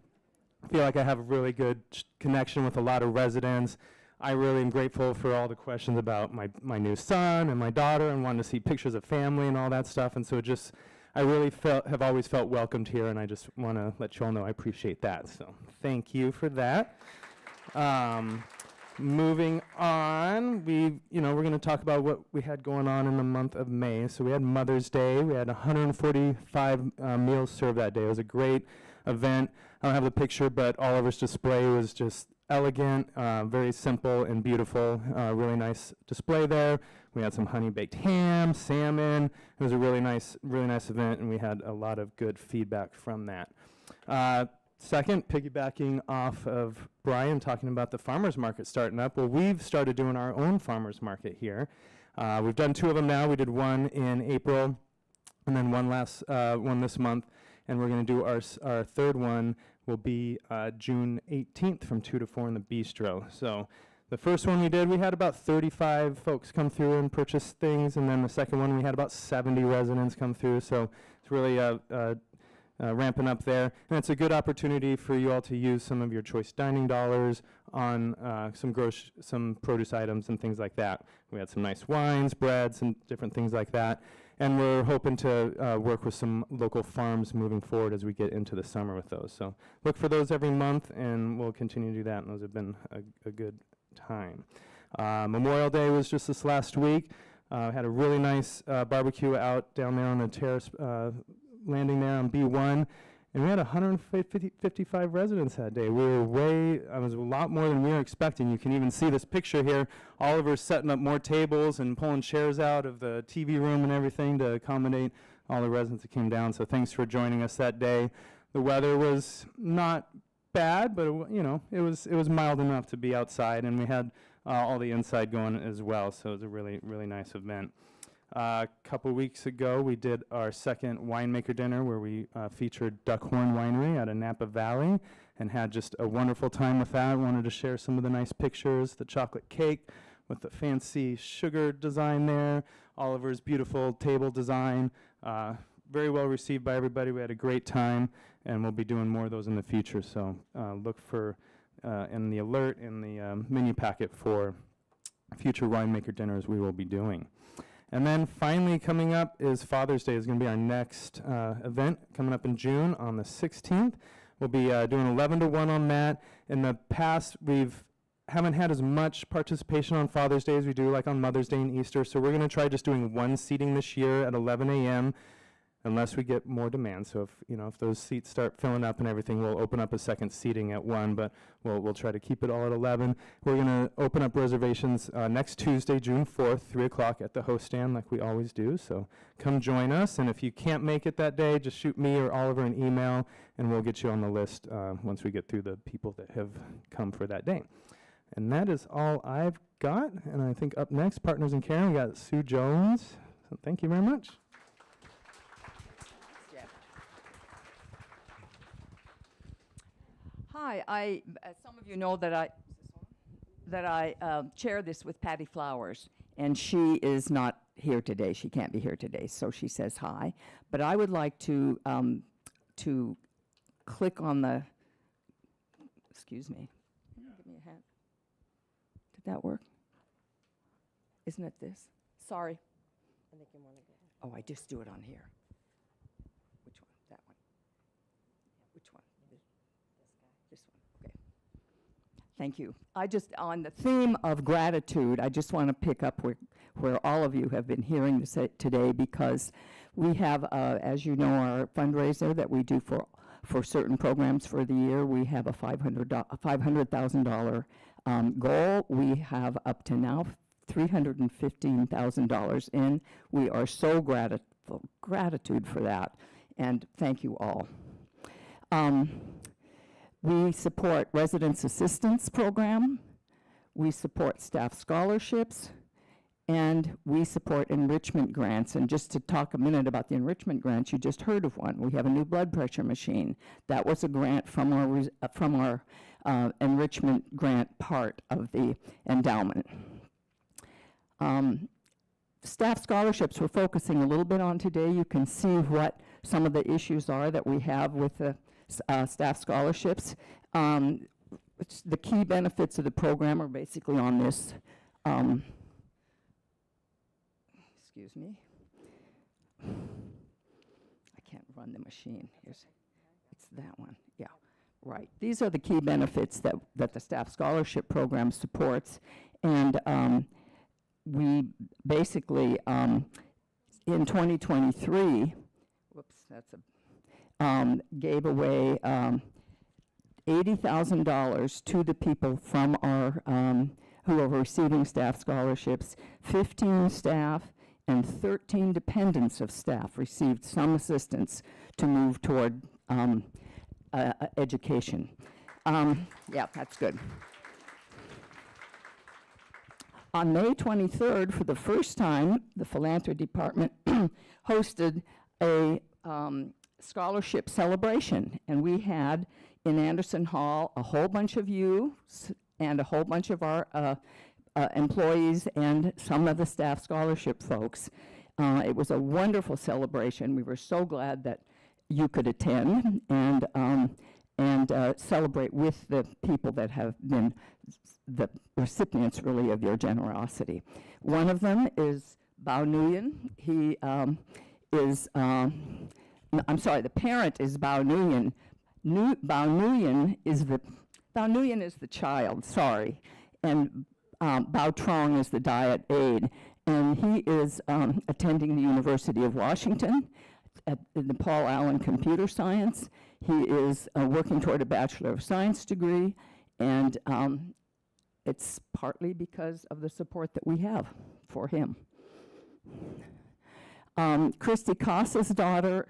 I feel like I have a really good connection with a lot of residents. I really am grateful for all the questions about my new son and my daughter and wanting to see pictures of family and all that stuff. And so I really have always felt welcomed here, and I just want to let you all know I appreciate that. So thank you for that. Moving on, we're going to talk about what we had going on in the month of May. So we had Mother's Day. We had 145 meals served that day. It was a great event. I don't have the picture, but Oliver's display was just elegant, very simple and beautiful. Really nice display there. We had some honey baked ham, salmon. It was a really nice event, and we had a lot of good feedback from that. Second, piggybacking off of Brian talking about the farmers market starting up. Well, we've started doing our own farmers market here. We've done 2 of them now. We did one in April, and then one this month, and we're going to do our third one will be June 18th from 2 to 4 in the bistro. So the first one we did, we had about 35 folks come through and purchase things, and then the second one we had about 70 residents come through. So it's really ramping up there, and it's a good opportunity for you all to use some of your choice dining dollars on some produce items and things like that. We had some nice wines, breads, and different things like that. And we're hoping to work with some local farms moving forward as we get into the summer with those. So look for those every month, and we'll continue to do that, and those have been a good time. Memorial Day was just this last week. Had a really nice barbecue out down there on the terrace landing there on B1, and we had 155 residents that day. It was a lot more than we were expecting. You can even see this picture here. Oliver's setting up more tables and pulling chairs out of the TV room and everything to accommodate all the residents that came down. So thanks for joining us that day. The weather was not bad, but it was mild enough to be outside, and we had all the inside going as well. So it was a really, really nice event. A couple weeks ago, we did our second winemaker dinner where we featured Duckhorn Winery out of Napa Valley and had just a wonderful time with that. Wanted to share some of the nice pictures, the chocolate cake with the fancy sugar design there, Oliver's beautiful table design. Very well received by everybody. We had a great time, and we'll be doing more of those in the future. So look for in the alert in the menu packet for future winemaker dinners we will be doing. And then finally coming up is Father's Day. Is going to be our next event coming up in June on the 16th. We'll be doing 11 to 1 on that. In the past, haven't had as much participation on Father's Day as we do like on Mother's Day and Easter. So we're going to try just doing one seating this year at 11 a.m. unless we get more demand. So if those seats start filling up and everything, we'll open up a second seating at 1, but we'll try to keep it all at 11. We're going to open up reservations next Tuesday, June 4th, 3 o'clock at the host stand like we always do. So come join us, and if you can't make it that day, just shoot me or Oliver an email, and we'll get you on the list once we get through the people that have come for that day. And that is all I've got, and I think up next, Partners in Caring, we got Sue Jones. So thank you very much. Hi, some of you know that I chair this with Patty Flowers, and she is not here today. She can't be here today, so she says hi. But I would like to click on the. Excuse me. Give me a hand. Did that work? Isn't it this? Sorry. I think you want to go. Oh, I just do it on here. Which one? That one. Which one? This one, okay. Thank you. On the theme of gratitude, I just want to pick up where all of you have been hearing this today, because we have, as you know, our fundraiser that we do for certain programs for the year. We have a $500,000 goal. We have up to now $315,000 in. We are so gratitude for that, and thank you all. We support residence assistance program. We support staff scholarships, and we support enrichment grants. And just to talk a minute about the enrichment grants, you just heard of one. We have a new blood pressure machine. That was a grant from our enrichment grant part of the endowment. Staff scholarships we're focusing a little bit on today. You can see what some of the issues are that we have with the staff scholarships. The key benefits of the program are basically on this. Excuse me. I can't run the machine. It's that one. Yeah, right. These are the key benefits that the staff scholarship program supports. And we basically, in 2023, gave away $80,000 to the people from our who are receiving staff scholarships. 15 staff and 13 dependents of staff received some assistance to move toward education. Yeah, that's good. On May 23rd, for the first time, the philanthropy department hosted a scholarship celebration, and we had in Anderson Hall a whole bunch of you and a whole bunch of our employees and some of the staff scholarship folks. It was a wonderful celebration. We were so glad that you could attend and celebrate with the people that have been the recipients, really, of your generosity. One of them is Bao Nguyen. He is, I'm sorry, the parent is Bao Nguyen. Bao Nguyen is the child, sorry, and Bao Trong is the diet aide, and he is attending the University of Washington at the Paul Allen Computer Science. He is working toward a Bachelor of Science degree, and it's partly because of the support that we have for him. Christy Casa's daughter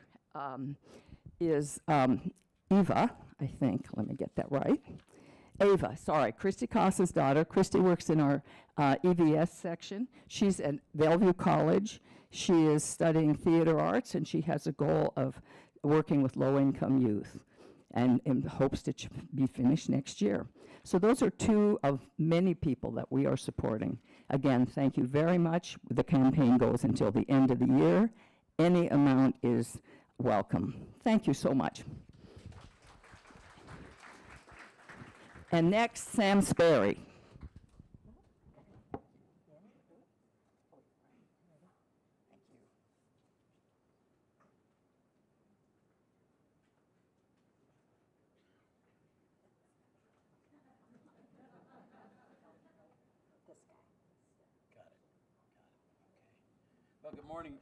is Eva, I think. Let me get that right. Ava, sorry, Christy Casa's daughter. Christy works in our EVS section. She's at Bellevue College. She is studying theater arts, and she has a goal of working with low-income youth and hopes to be finished next year. So those are two of many people that we are supporting. Again, thank you very much. The campaign goes until the end of the year. Any amount is welcome. Thank you so much. And next, Sam Sperry. Well, good morning.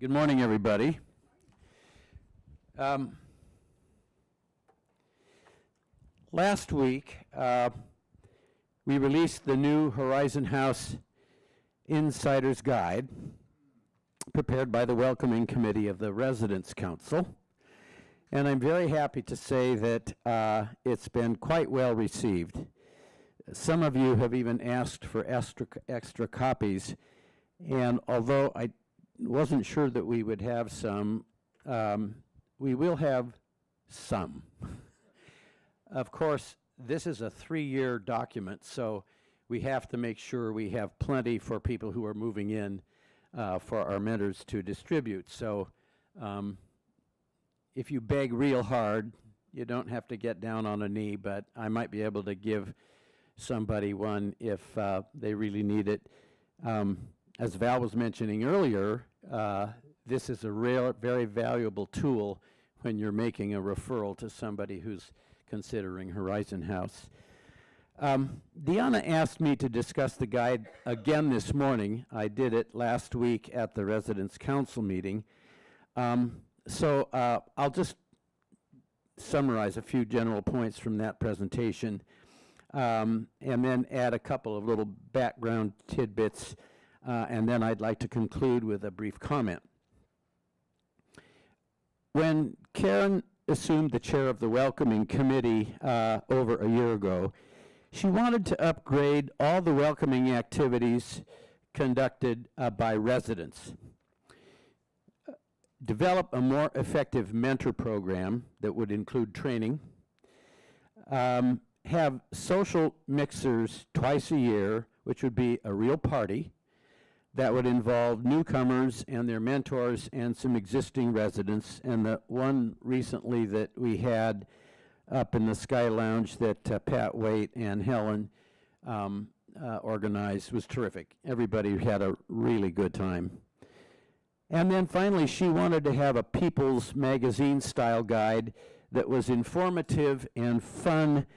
Good morning, everybody. Last week, we released the new Horizon House Insider's Guide, prepared by the Welcoming Committee of the Residence Council. And I'm very happy to say that it's been quite well received. Some of you have even asked for extra copies, and although I wasn't sure that we would have some, we will have some. Of course, this is a 3-year document, so we have to make sure we have plenty for people who are moving in for our mentors to distribute. So if you beg real hard, you don't have to get down on a knee, but I might be able to give somebody one if they really need it. As Val was mentioning earlier, this is a very valuable tool when you're making a referral to somebody who's considering Horizon House. Deanna asked me to discuss the guide again this morning. I did it last week at the Residence Council meeting. So I'll just summarize a few general points from that presentation. and then add a couple of little background tidbits, and then I'd like to conclude with a brief comment. When Karen assumed the chair of the welcoming committee over a year ago, she wanted to upgrade all the welcoming activities conducted by residents, develop a more effective mentor program that would include training, have social mixers twice a year, which would be a real party that would involve newcomers and their mentors and some existing residents. And the one recently that we had up in the Sky Lounge that Pat Waite and Helen organized was terrific. Everybody had a really good time. And then finally, she wanted to have a People's Magazine style guide that was informative and fun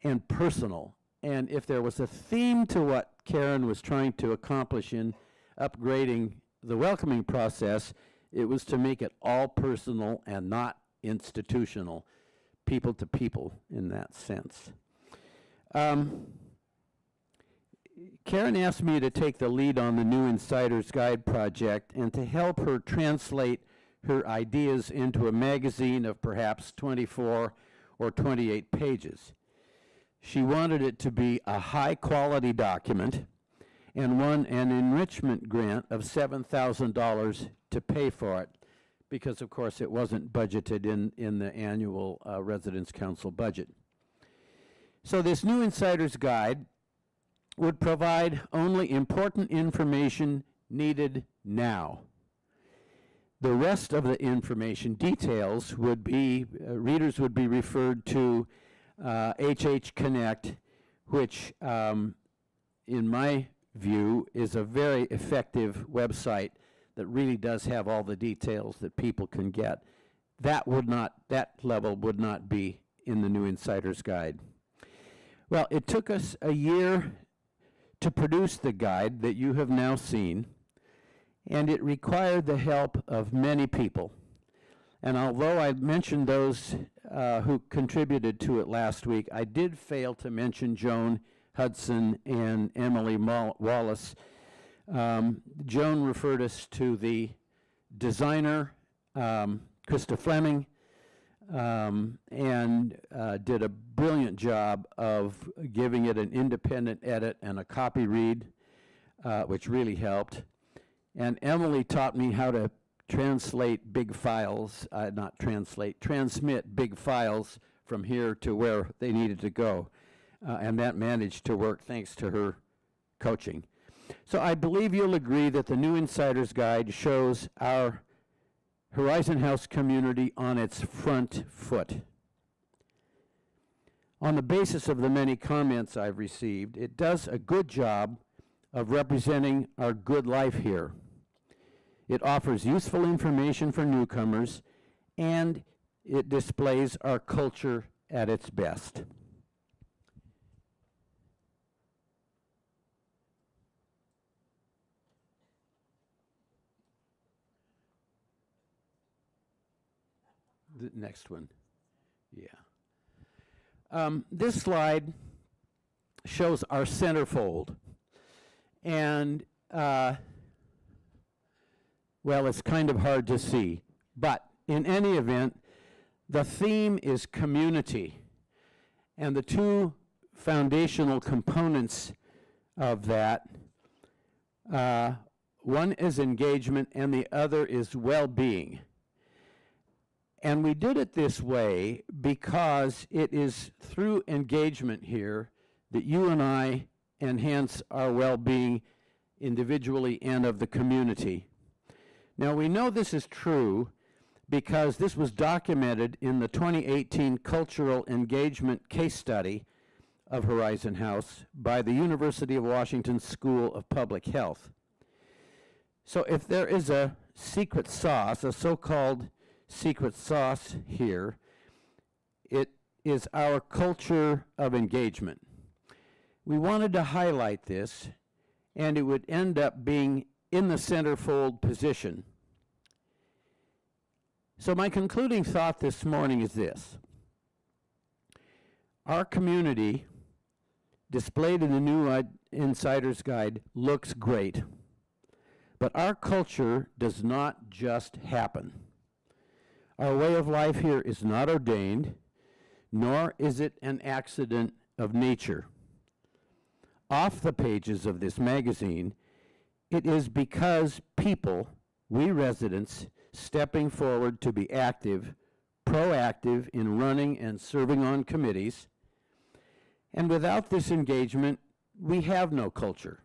and personal. And if there was a theme to what Karen was trying to accomplish in upgrading the welcoming process, it was to make it all personal and not institutional, people to people in that sense. Karen asked me to take the lead on the New Insider's Guide project and to help her translate her ideas into a magazine of perhaps 24 or 28 pages. She wanted it to be a high-quality document and won an enrichment grant of $7,000 to pay for it because, of course, it wasn't budgeted in the annual Residence Council budget. So this New Insider's Guide would provide only important information needed now. The rest of the information details would be, readers would be referred to HH Connect, which in my view is a very effective website that really does have all the details that people can get. That level would not be in the New Insider's Guide. Well, it took us a year to produce the guide that you have now seen, and it required the help of many people. And although I mentioned those who contributed to it last week, I did fail to mention Joan Hudson and Emily Wallace. Joan referred us to the designer, Krista Fleming, and did a brilliant job of giving it an independent edit and a copy read, which really helped. And Emily taught me how to translate big files, transmit big files from here to where they needed to go. And that managed to work thanks to her coaching. So I believe you'll agree that the New Insider's Guide shows our Horizon House community on its front foot. On the basis of the many comments I've received, it does a good job of representing our good life here. It offers useful information for newcomers, and it displays our culture at its best. The next one. Yeah. This slide shows our centerfold. And, well, it's kind of hard to see. But in any event, the theme is community. And the two foundational components of that, one is engagement and the other is well-being. And we did it this way because it is through engagement here that you and I enhance our well-being individually and of the community. Now we know this is true because this was documented in the 2018 Cultural Engagement Case Study of Horizon House by the University of Washington School of Public Health. So if there is a secret sauce, a so-called secret sauce here, it is our culture of engagement. We wanted to highlight this, and it would end up being in the centerfold position. So my concluding thought this morning is this. Our community displayed in the new Insider's Guide looks great. But our culture does not just happen. Our way of life here is not ordained, nor is it an accident of nature. Off the pages of this magazine, it is because people, we residents, stepping forward to be active, proactive in running and serving on committees, and without this engagement, we have no culture.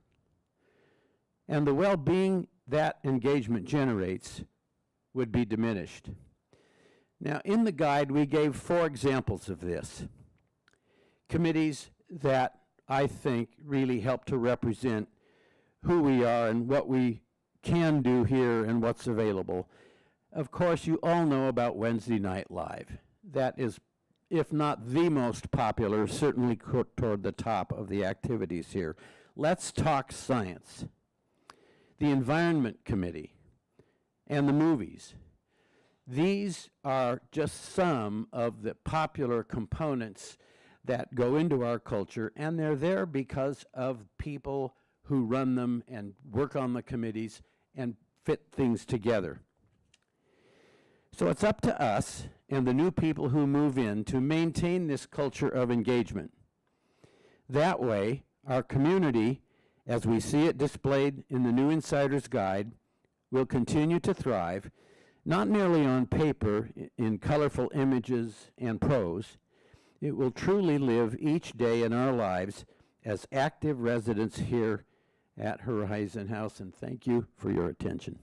And the well-being that engagement generates would be diminished. Now, in the guide, we gave 4 examples of this. Committees that I think really help to represent who we are and what we can do here and what's available. Of course, you all know about Wednesday Night Live. That is, if not the most popular, certainly toward the top of the activities here. Let's talk science. The Environment Committee and the movies. These are just some of the popular components that go into our culture, and they're there because of people who run them and work on the committees and fit things together. So it's up to us and the new people who move in to maintain this culture of engagement. That way, our community, as we see it displayed in the new Insider's Guide, will continue to thrive, not merely on paper in colorful images and prose. It will truly live each day in our lives as active residents here at Horizon House, and thank you for your attention.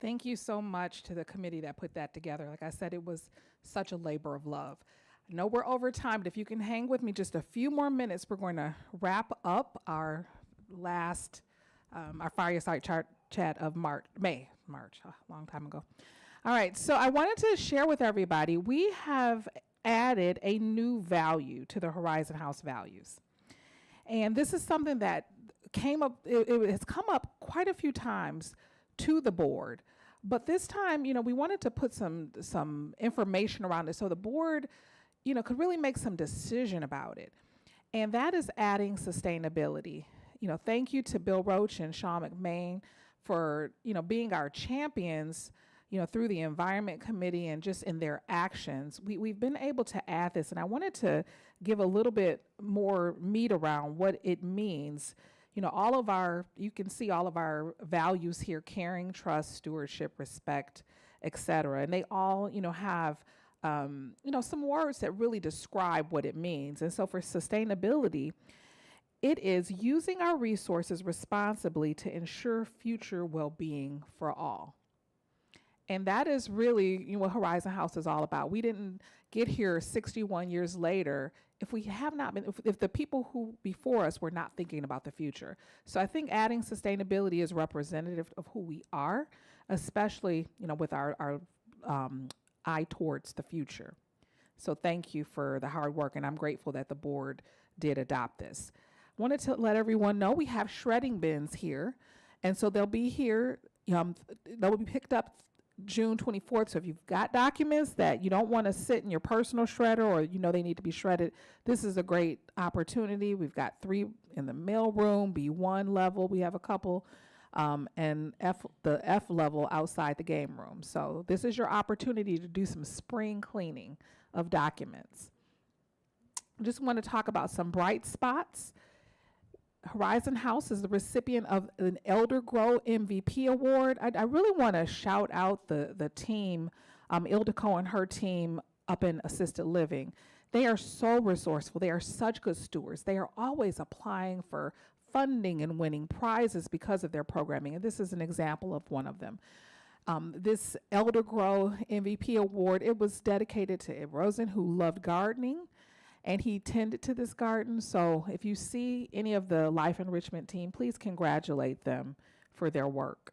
Thank you so much to the committee that put that together. Like I said, it was such a labor of love. I know we're over time, but if you can hang with me just a few more minutes, we're going to wrap up our last, our Fireside Chat of March, a long time ago. All right, so I wanted to share with everybody, we have added a new value to the Horizon House values. And this is something that came up, it has come up quite a few times to the board. But this time, you know, we wanted to put some information around it so the board, you know, could really make some decision about it. And that is adding sustainability. You know, thank you to Bill Roach and Sean McMain for, you know, being our champions, you know, through the Environment Committee and just in their actions. We've been able to add this, and I wanted to give a little bit more meat around what it means. You know, all of our, you can see all of our values here: caring, trust, stewardship, respect, etc. And they all, you know, have, you know, some words that really describe what it means. And so for sustainability, it is using our resources responsibly to ensure future well-being for all. And that is really, you know, what Horizon House is all about. We didn't get here 61 years later if we have not been, if the people who before us were not thinking about the future. So I think adding sustainability is representative of who we are, especially, you know, with our eye towards the future. So thank you for the hard work, and I'm grateful that the board did adopt this. Wanted to let everyone know we have shredding bins here, and so they'll be here, they'll be picked up June 24th. So if you've got documents that you don't want to sit in your personal shredder, or you know they need to be shredded, this is a great opportunity. We've got 3 in the mail room, B1 level, we have a couple, and the F level outside the game room. So this is your opportunity to do some spring cleaning of documents. I just want to talk about some bright spots. Horizon House is the recipient of an Elder Grow MVP award. I really want to shout out the team, Ildiko and her team up in assisted living. They are so resourceful. They are such good stewards. They are always applying for funding and winning prizes because of their programming. And this is an example of one of them. This Elder Grow MVP award, it was dedicated to Ed Rosen, who loved gardening, and he tended to this garden. So if you see any of the Life Enrichment team, please congratulate them for their work.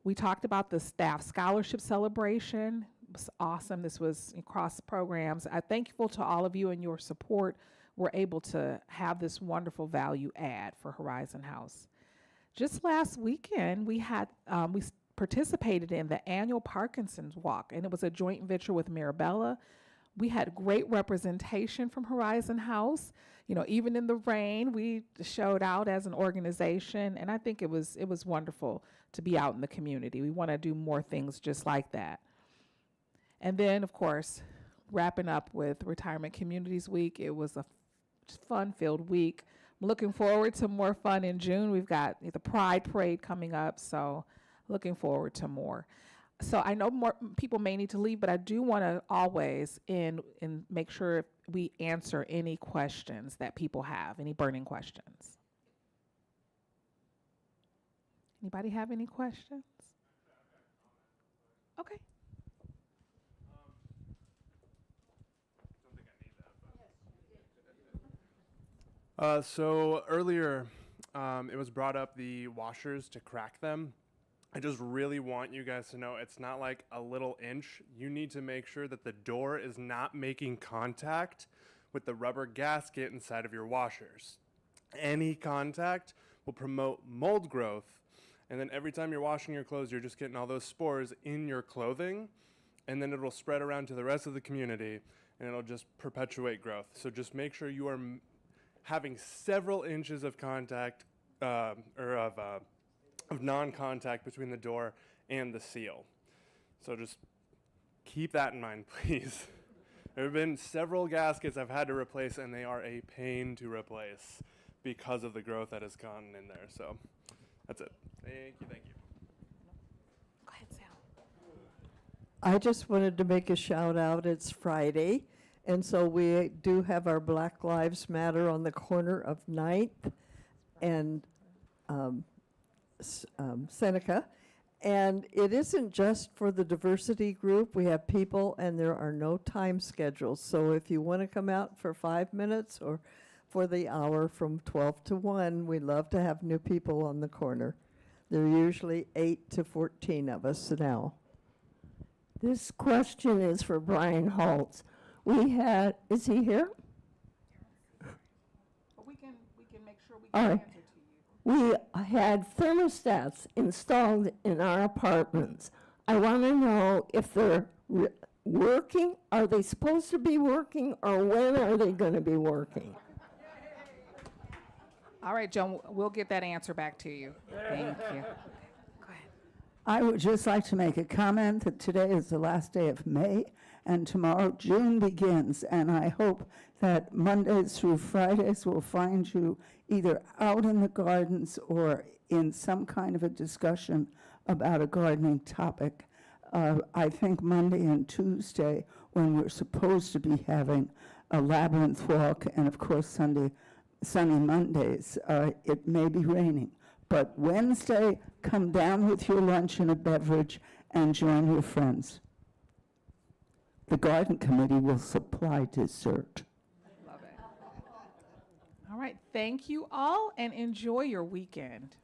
We talked about the staff scholarship celebration. It was awesome. This was across programs. I'm thankful to all of you and your support we're able to have this wonderful value add for Horizon House. Just last weekend, we had participated in the annual Parkinson's Walk, and it was a joint venture with Mirabella. We had great representation from Horizon House. You know, even in the rain, we showed out as an organization, and I think it was wonderful to be out in the community. We want to do more things just like that. And then, of course, wrapping up with Retirement Communities Week, it was a fun-filled week. I'm looking forward to more fun in June. We've got the Pride Parade coming up, so looking forward to more. So I know more people may need to leave, but I do want to always make sure we answer any questions that people have, any burning questions. Anybody have any questions? Okay. So earlier, it was brought up the washers to crack them. I just really want you guys to know it's not like a little inch. You need to make sure that the door is not making contact with the rubber gasket inside of your washers. Any contact will promote mold growth, and then every time you're washing your clothes, you're just getting all those spores in your clothing, and then it'll spread around to the rest of the community, and it'll just perpetuate growth. So just make sure you are having several inches of contact of non-contact between the door and the seal. So just keep that in mind, please. There have been several gaskets I've had to replace, and they are a pain to replace because of the growth that has gone in there. So that's it. Thank you, thank you. Go ahead, Sal. I just wanted to make a shout out. It's Friday, and so we do have our Black Lives Matter on the corner of 9th and Seneca. And it isn't just for the diversity group. We have people, and there are no time schedules. So if you want to come out for 5 minutes or for the hour from 12 to 1, we love to have new people on the corner. There are usually 8 to 14 of us now. This question is for Brian Holtz. Is he here? But we can make sure we All can right. answer to you. We had thermostats installed in our apartments. I want to know if they're working. Are they supposed to be working, or when are they going to be working? All right, Joan, we'll get that answer back to you. Thank you. Go ahead. I would just like to make a comment that today is the last day of May, and tomorrow June begins, and I hope that Mondays through Fridays will find you either out in the gardens or in some kind of a discussion about a gardening topic. I think Monday and Tuesday, when we're supposed to be having a labyrinth walk, and of course sunny Mondays, it may be raining. But Wednesday, come down with your lunch and a beverage and join your friends. The garden committee will supply dessert. Love it. All right, thank you all, and enjoy your weekend.